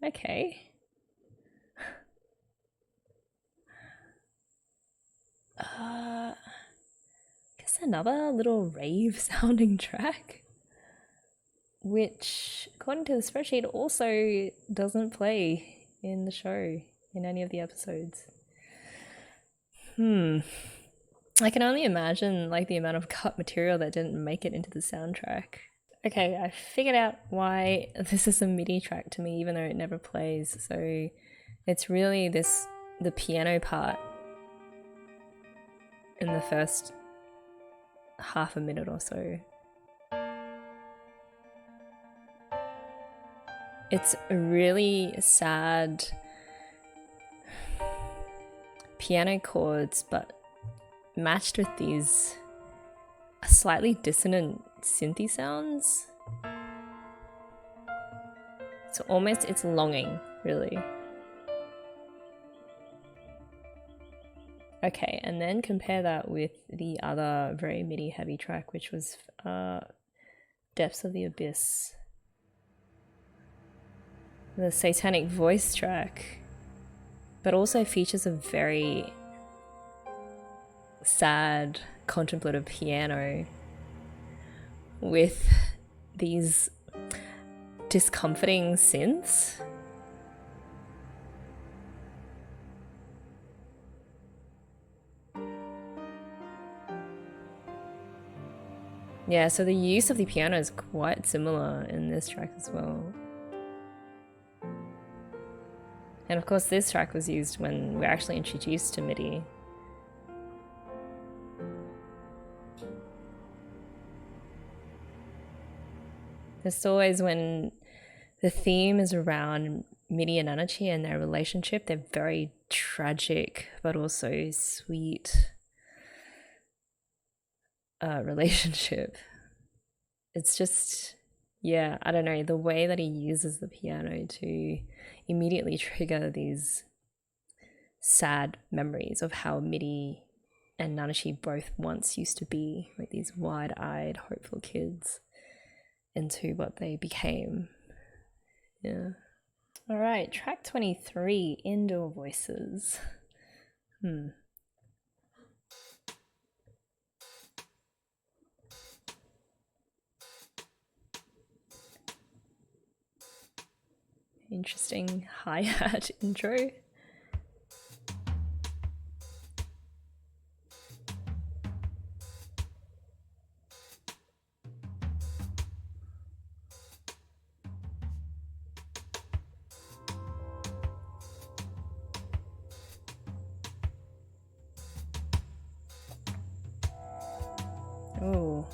Okay. Guess another little rave sounding track, which according to the spreadsheet also doesn't play in the show in any of the episodes. I can only imagine like the amount of cut material that didn't make it into the soundtrack. Okay, I figured out why this is a MIDI track to me, even though it never plays. So it's really the piano part in the first half a minute or so. It's really sad piano chords, but matched with these slightly dissonant synthy sounds. So almost it's longing, really. Okay, and then compare that with the other very MIDI heavy track, which was Depths of the Abyss. The satanic voice track, but also features a very sad contemplative piano with these discomforting synths. Yeah, so the use of the piano is quite similar in this track as well. And of course this track was used when we're actually introduced to MIDI. It's always when the theme is around MIDI and Nanachi and their relationship, they're very tragic but also sweet relationship. It's just, yeah, I don't know, the way that he uses the piano to immediately trigger these sad memories of how MIDI and Nanachi both once used to be, like these wide-eyed, hopeful kids, into what they became. Yeah. All right, track 23, Indoor Voices. Interesting hi-hat intro. Oh.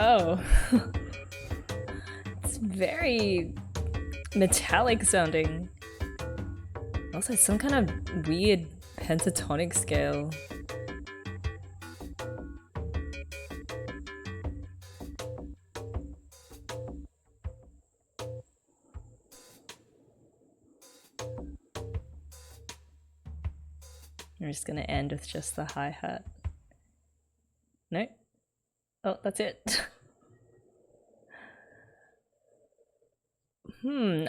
Oh. It's very metallic sounding. Also, some kind of weird pentatonic scale. I'm just gonna end with just the hi-hat. No? Oh, that's it.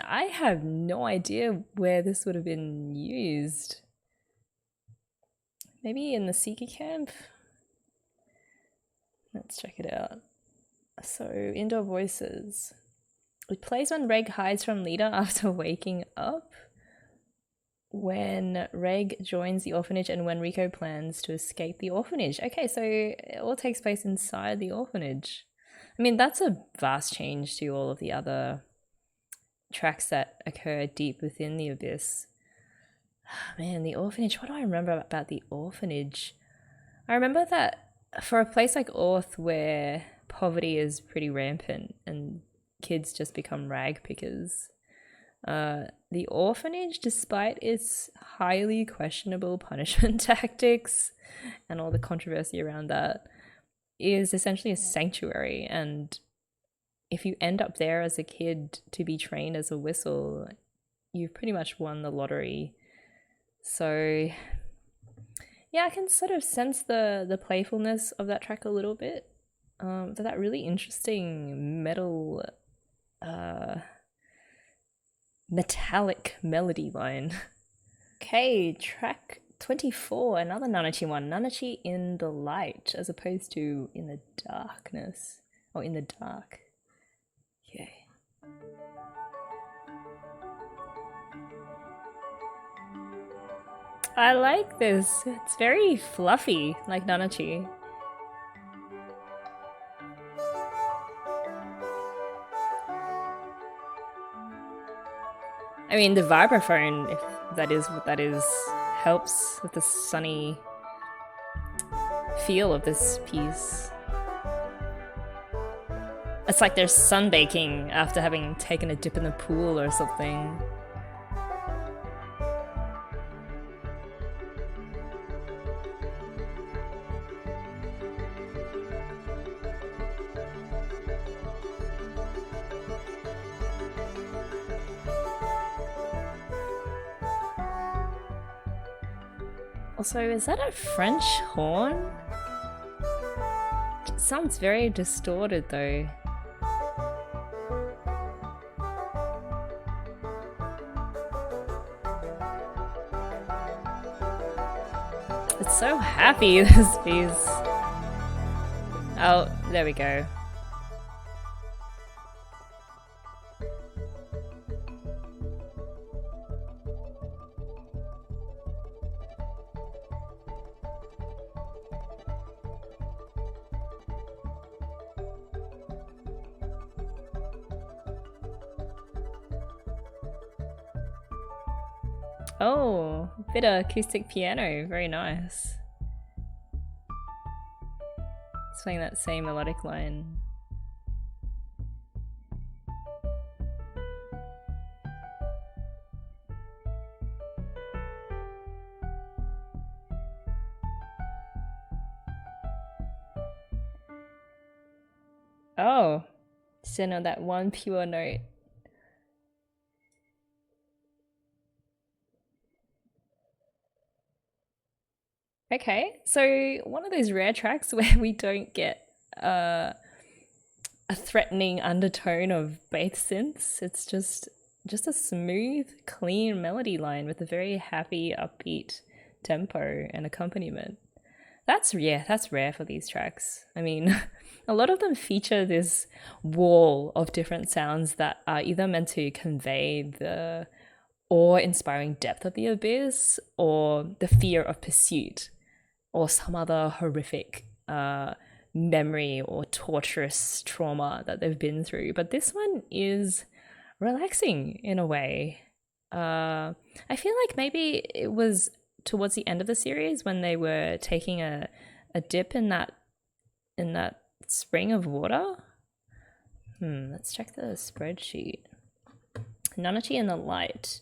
I have no idea where this would have been used. Maybe in the Seeker camp? Let's check it out. So, indoor voices. It plays when Reg hides from Leader after waking up, when Reg joins the orphanage, and when Rico plans to escape the orphanage. Okay, so it all takes place inside the orphanage. I mean, that's a vast change to all of the other tracks that occur deep within the Abyss. Man, the orphanage. What do I remember about the orphanage? I remember that for a place like Orth, where poverty is pretty rampant and kids just become rag pickers, the orphanage, despite its highly questionable punishment tactics and all the controversy around that, is essentially a sanctuary. And if you end up there as a kid to be trained as a whistle, you've pretty much won the lottery. So yeah, I can sort of sense the playfulness of that track a little bit. That really interesting metal, metallic melody line. Okay, track 24, another Nanachi one. Nanachi in the light, as opposed to in the darkness. Or in the dark. Okay. I like this. It's very fluffy, like Nanachi. I mean, the vibraphone, if that is what that is, helps with the sunny feel of this piece. It's like they're sunbaking after having taken a dip in the pool or something. Also, is that a French horn? It sounds very distorted though. It's so happy, this piece. Oh, there we go. Oh, bit of acoustic piano, very nice. It's playing that same melodic line. Oh, sitting on that one pure note. Okay, so one of those rare tracks where we don't get a threatening undertone of bass synths. It's just a smooth, clean melody line with a very happy, upbeat tempo and accompaniment. That's rare for these tracks. I mean, a lot of them feature this wall of different sounds that are either meant to convey the awe-inspiring depth of the abyss or the fear of pursuit, or some other horrific memory or torturous trauma that they've been through. But this one is relaxing in a way. I feel like maybe it was towards the end of the series when they were taking a dip in that Spring of Water? Let's check the spreadsheet. Nanachi in the Light.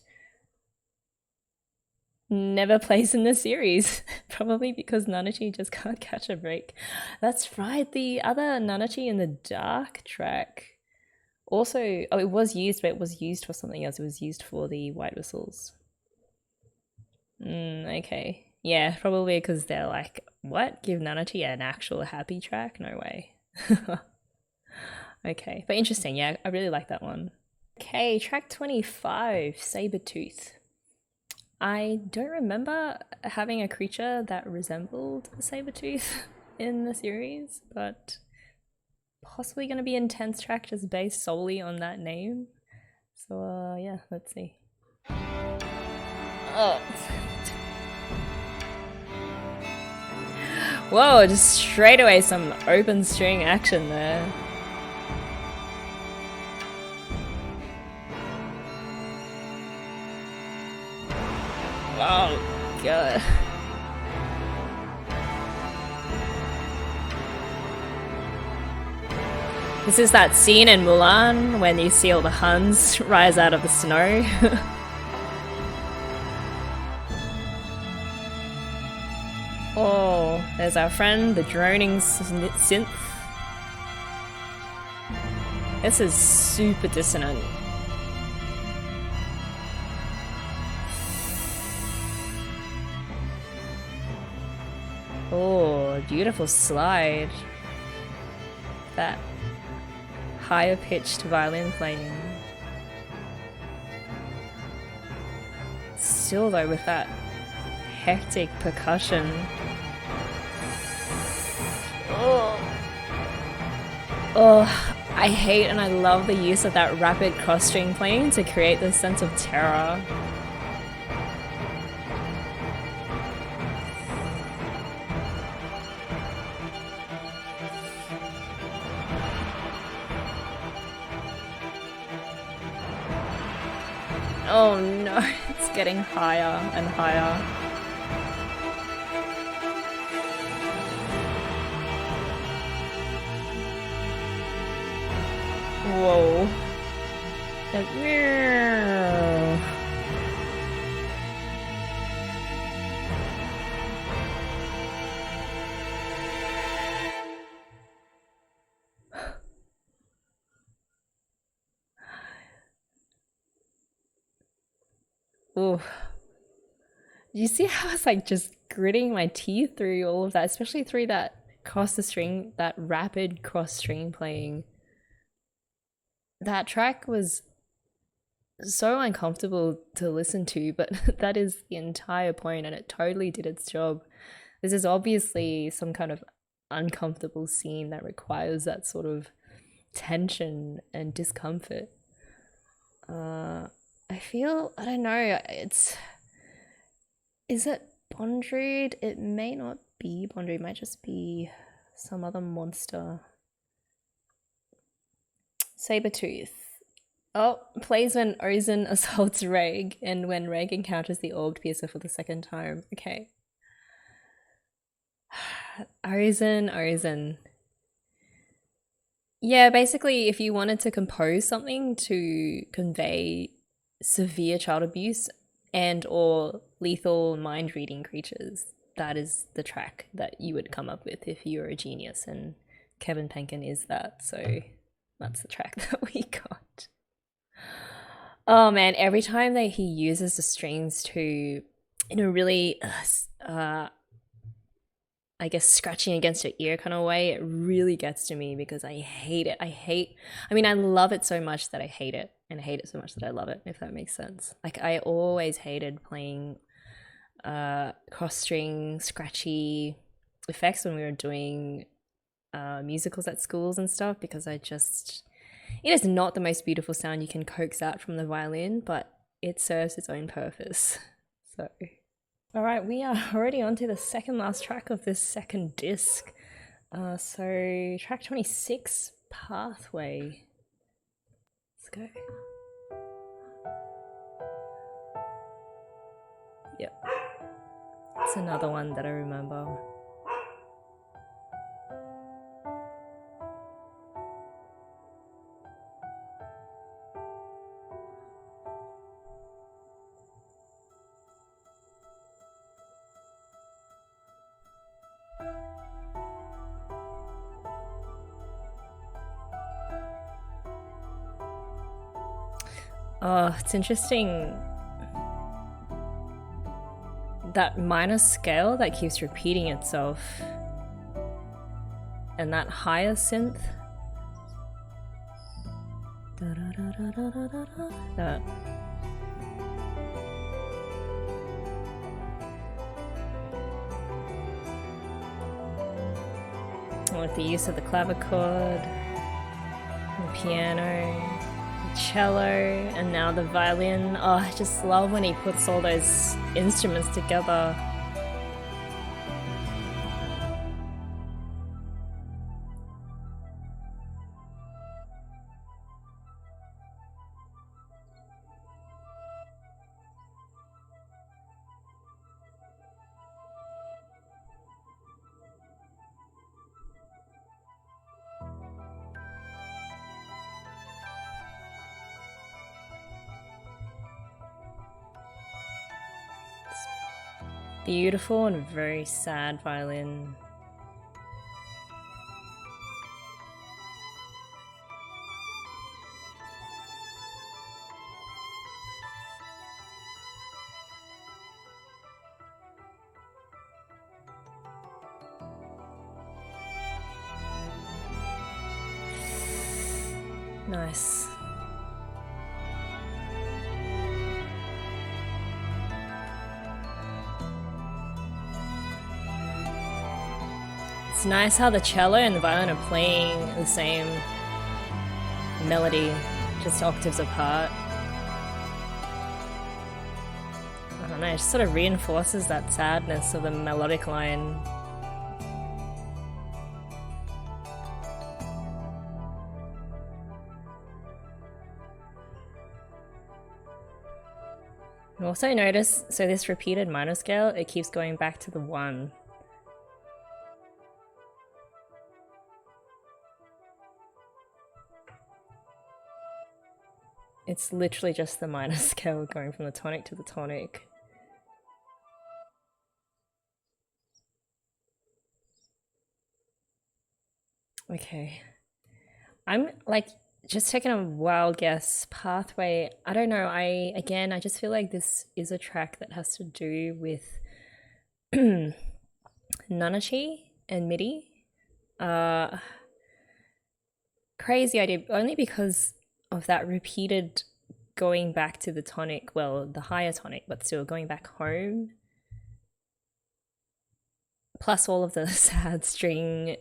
Never plays in the series. Probably because Nanachi just can't catch a break. That's right, the other Nanachi in the Dark track. Also, oh, it was used, but it was used for something else. It was used for the White Whistles. Okay. Yeah, probably because they're like, what? Give Nanachi an actual happy track? No way. Okay, but interesting. Yeah, I really like that one. Okay, track 25, Saber-tooth. I don't remember having a creature that resembled a Saber-tooth in the series, but possibly going to be an 10th track just based solely on that name. So yeah, let's see. Oh. Whoa, just straight away some open string action there. Oh, God. This is that scene in Mulan when you see all the Huns rise out of the snow. Oh, there's our friend, the droning synth. This is super dissonant. Oh, beautiful slide. That higher pitched violin playing. Still though, with that hectic percussion. Oh, I hate and I love the use of that rapid cross-string playing to create this sense of terror. Oh no, it's getting higher and higher. Whoa. Like, ooh. You see how I was like just gritting my teeth through all of that, especially through that cross the string, that rapid cross string playing. That track was so uncomfortable to listen to, but that is the entire point, and it totally did its job. This is obviously some kind of uncomfortable scene that requires that sort of tension and discomfort. I feel, I don't know, is it Bondroid? It may not be Bondroid, it might just be some other monster. Saber-tooth. Oh, plays when Ozen assaults Reg, and when Reg encounters the Orbed Piercer for the second time. Okay. Ozen. Yeah, basically, if you wanted to compose something to convey severe child abuse and or lethal mind-reading creatures, that is the track that you would come up with if you were a genius, and Kevin Penkin is that, so that's the track that we got. Oh man, every time that he uses the strings to, in a really, I guess, scratching against your ear kind of way, it really gets to me because I hate it. I mean, I love it so much that I hate it, and I hate it so much that I love it, if that makes sense. Like, I always hated playing cross-string, scratchy effects when we were doing musicals at schools and stuff, because it is not the most beautiful sound you can coax out from the violin, but it serves its own purpose. So, all right, we are already on to the second last track of this second disc. So track 26, Pathway. Let's go. Yep. It's another one that I remember. Oh, it's interesting. That minor scale that keeps repeating itself. And that higher synth. That. With the use of the clavichord, the piano, the cello, and now the violin. Oh, I just love when he puts all those instruments together. Beautiful and very sad violin. Nice. It's nice how the cello and the violin are playing the same melody, just octaves apart. I don't know, it just sort of reinforces that sadness of the melodic line. And also notice, so this repeated minor scale, it keeps going back to the 1. It's literally just the minor scale going from the tonic to the tonic. Okay. I'm like just taking a wild guess. Pathway. I don't know. I just feel like this is a track that has to do with Nanachi and MIDI. Crazy idea, only because of that repeated going back to the tonic, well, the higher tonic, but still going back home. Plus all of the sad string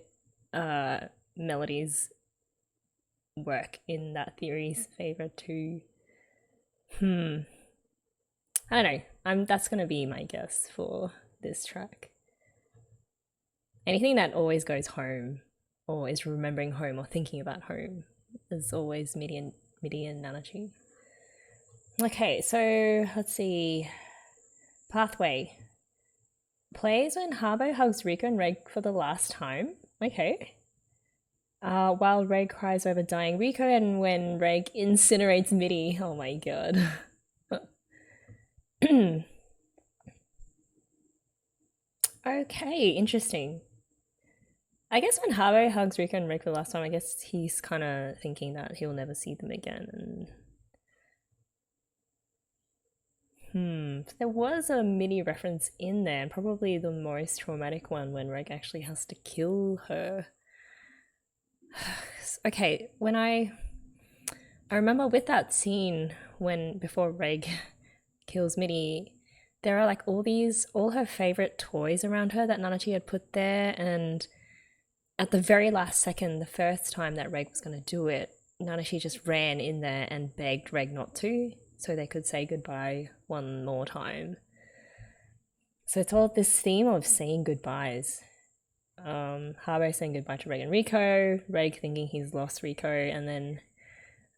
melodies work in that theory's favor too. I don't know. That's gonna be my guess for this track. Anything that always goes home, or is remembering home, or thinking about home, is always MIDI and Nanachi. Okay, so let's see. Pathway. Plays when Harbo hugs Rico and Reg for the last time. Okay. While Reg cries over dying Rico, and when Reg incinerates MIDI. Oh my god. Okay, interesting. I guess when Harbo hugs Rico and Reg for the last time, I guess he's kind of thinking that he'll never see them again. And there was a MIDI reference in there, and probably the most traumatic one when Reg actually has to kill her. Okay, when I remember with that scene when before Reg kills MIDI, there are like all her favorite toys around her that Nanachi had put there, and at the very last second, the first time that Reg was going to do it, Nanachi just ran in there and begged Reg not to, so they could say goodbye one more time. So it's all this theme of saying goodbyes. Harbo saying goodbye to Reg and Rico, Reg thinking he's lost Rico, and then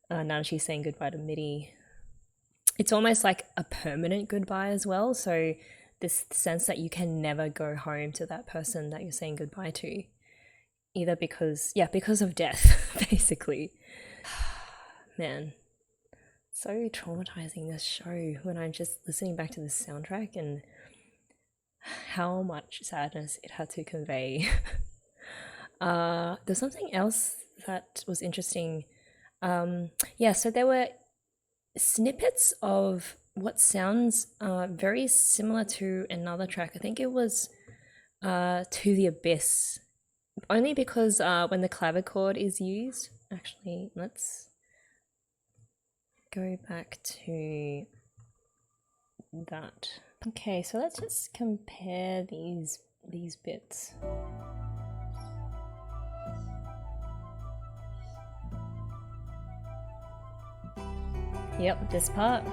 Nanachi saying goodbye to MIDI. It's almost like a permanent goodbye as well, so this sense that you can never go home to that person that you're saying goodbye to. Either because of death, basically. Man, so traumatizing, this show, when I'm just listening back to this soundtrack and how much sadness it had to convey. There's something else that was interesting. So there were snippets of what sounds very similar to another track. I think it was To the Abyss, only because when the clavichord is used, actually let's go back to that. Okay, so let's just compare these bits. Yep, this part.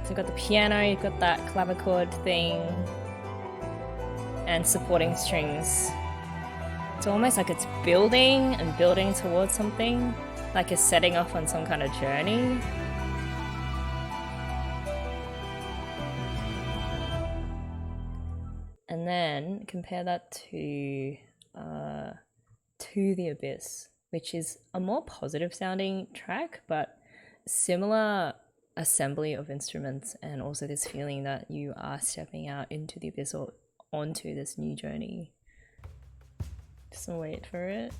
So you've got the piano, you've got that clavichord thing, and supporting strings. It's almost like it's building and building towards something, like it's setting off on some kind of journey. And then compare that to the Abyss, which is a more positive sounding track, but similar assembly of instruments, and also this feeling that you are stepping out into the abyss or onto this new journey. Just wait for it.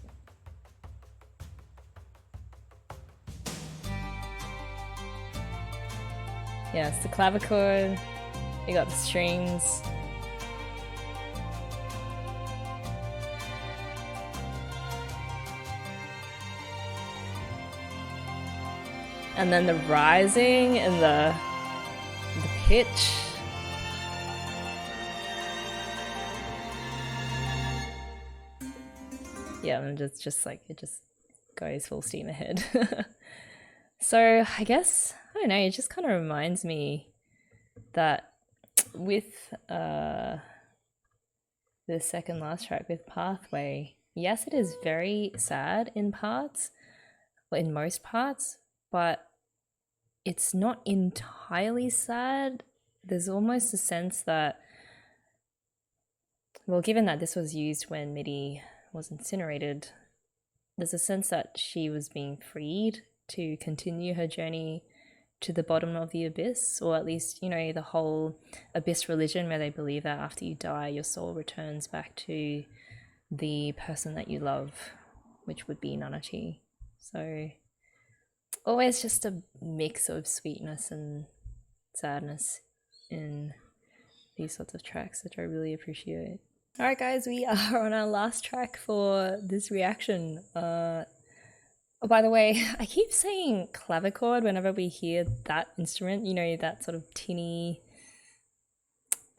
Yeah, it's the clavichord, you got the strings. And then the rising and the pitch. Yeah, and just like it just goes full steam ahead. So I guess, I don't know, it just kind of reminds me that with the second last track with Pathway, yes, it is very sad in parts, or in most parts, but it's not entirely sad. There's almost a sense that, well, given that this was used when Midi was incinerated, there's a sense that she was being freed to continue her journey to the bottom of the abyss, or at least, you know, the whole abyss religion where they believe that after you die, your soul returns back to the person that you love, which would be Nanachi. So always just a mix of sweetness and sadness in these sorts of tracks, which I really appreciate. Alright guys, we are on our last track for this reaction. Oh, by the way, I keep saying clavichord whenever we hear that instrument, you know, that sort of tinny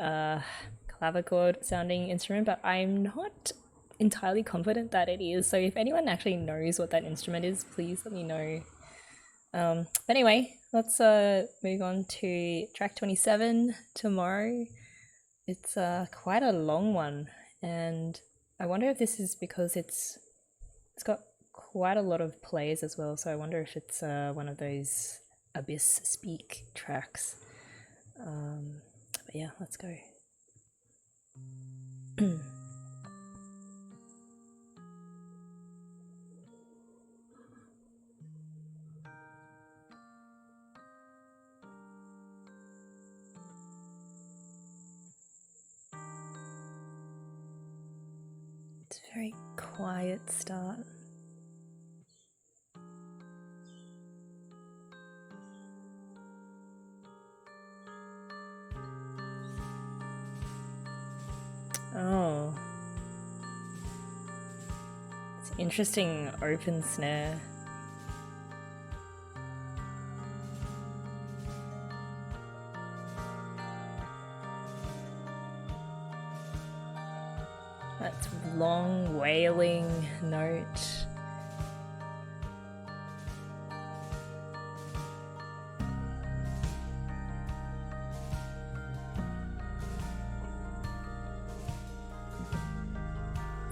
clavichord sounding instrument, but I'm not entirely confident that it is. So if anyone actually knows what that instrument is, please let me know. But anyway, let's move on to track 27, Tomorrow. It's quite a long one, and I wonder if this is because it's got quite a lot of plays as well, so I wonder if it's one of those Abyss speak tracks. But yeah, let's go. It's a very quiet start. Oh, it's an interesting open snare. That's long wailing note.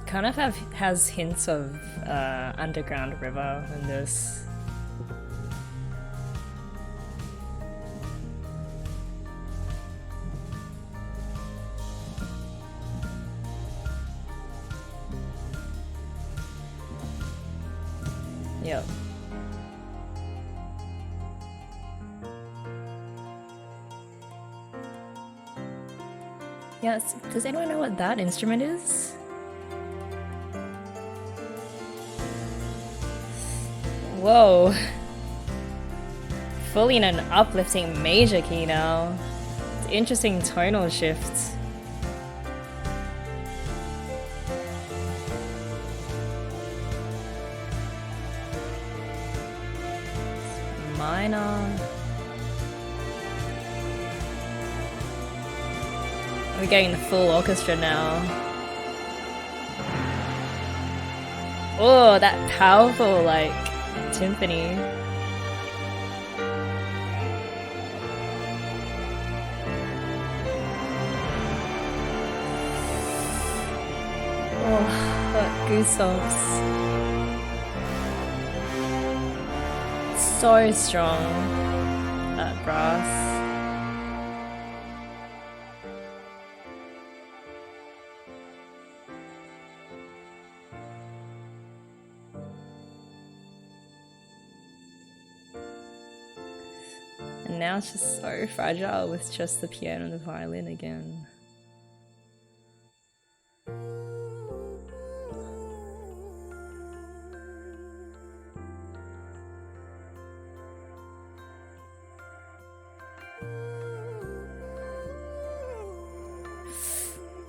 Kind of has hints of Underground River in this. Yep. Yes, does anyone know what that instrument is? Whoa. Fully in an uplifting major key now. It's interesting tonal shift. Minor. We're getting the full orchestra now. Oh, that powerful, like, timpani. Oh, got goosebumps. So strong, that brass. And now it's just so fragile with just the piano and the violin again.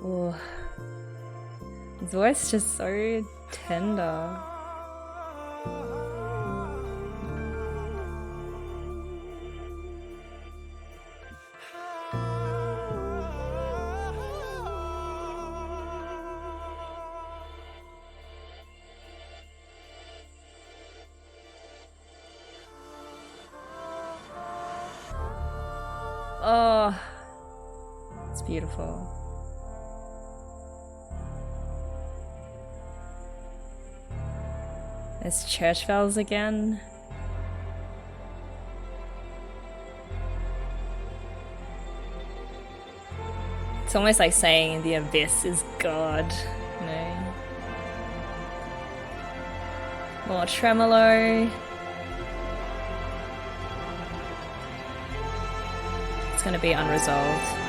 Oh, his voice is just so tender. Oh, it's beautiful. There's church bells again. It's almost like saying the abyss is God, you know? More tremolo. It's gonna be unresolved.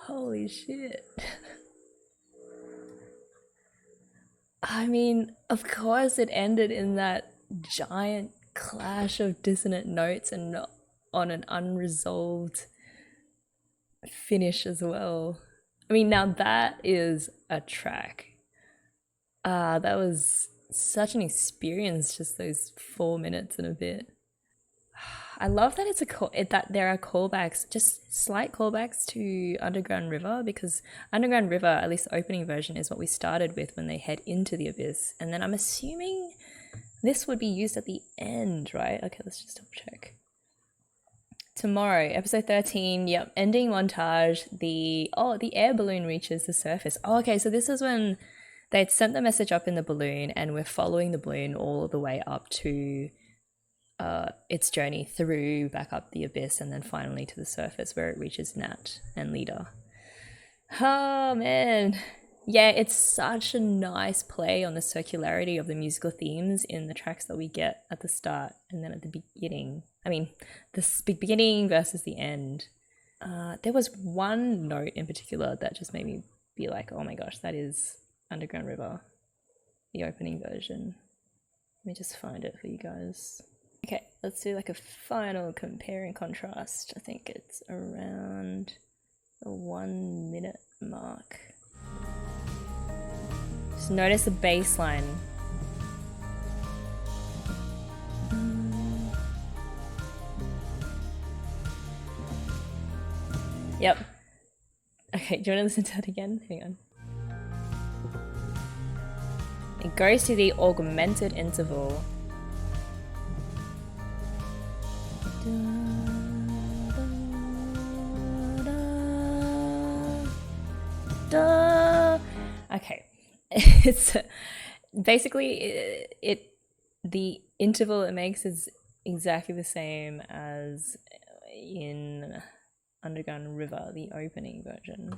Holy shit. I mean, of course it ended in that giant clash of dissonant notes and on an unresolved finish as well. I mean, now that is a track. That was such an experience, just those 4 minutes and a bit. I love that that there are callbacks, just slight callbacks to Underground River, because Underground River, at least the opening version, is what we started with when they head into the abyss. And then I'm assuming this would be used at the end, right? Okay, let's just double check. Tomorrow, episode 13, yep, ending montage, the air balloon reaches the surface. Oh, okay, so this is when they'd sent the message up in the balloon and we're following the balloon all the way up to its journey through back up the abyss and then finally to the surface where it reaches Nat and Leader. Oh man, yeah, it's such a nice play on the circularity of the musical themes in the tracks that we get at the start and then at the beginning. I mean, the beginning versus the end. There was one note in particular that just made me be like, oh my gosh, that is Underground River, the opening version. Let me just find it for you guys. Okay, let's do like a final compare and contrast. I think it's around the 1 minute mark. Just notice the bass line. Yep. Okay, do you want to listen to that again? Hang on. It goes to the augmented interval. Okay, it's basically the interval it makes is exactly the same as in Underground River, the opening version.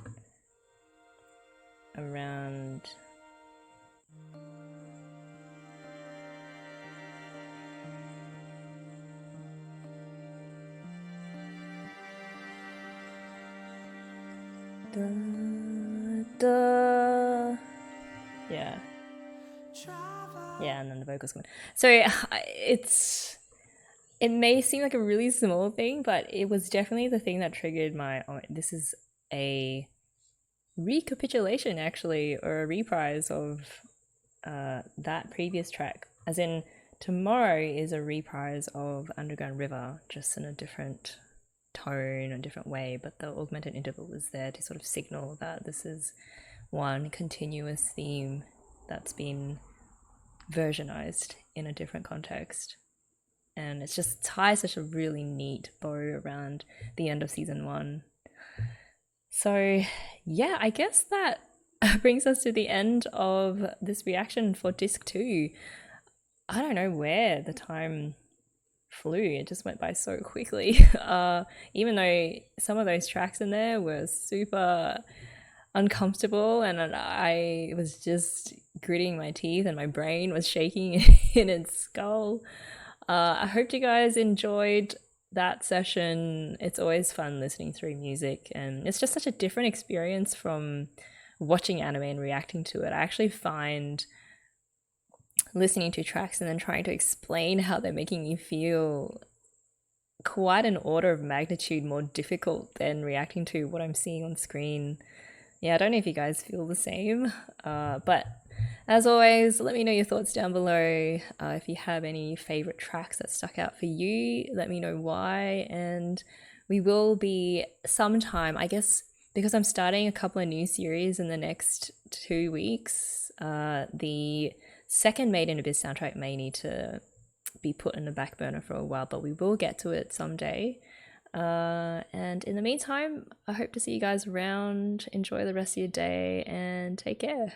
Around yeah, and then the vocals come in. So it may seem like a really small thing, but it was definitely the thing that triggered my, oh, this is a recapitulation actually, or a reprise of that previous track. As in, Tomorrow is a reprise of Underground River, just in a different tone, a different way, but the augmented interval was there to sort of signal that this is one continuous theme that's been versionized in a different context. And it's just ties such a really neat bow around the end of season 1. So yeah, I guess that brings us to the end of this reaction for disc 2. I don't know where the time flew. It just went by so quickly. Even though some of those tracks in there were super uncomfortable and I was just gritting my teeth and my brain was shaking in its skull. I hope you guys enjoyed that session. It's always fun listening through music, and it's just such a different experience from watching anime and reacting to it. I actually find listening to tracks and then trying to explain how they're making me feel quite an order of magnitude more difficult than reacting to what I'm seeing on screen. Yeah, I don't know if you guys feel the same, but as always, let me know your thoughts down below. If you have any favorite tracks that stuck out for you, let me know why. And we will be sometime, I guess, because I'm starting a couple of new series in the next 2 weeks, the second Made in Abyss soundtrack may need to be put in the back burner for a while, but we will get to it someday. And in the meantime, I hope to see you guys around. Enjoy the rest of your day and take care.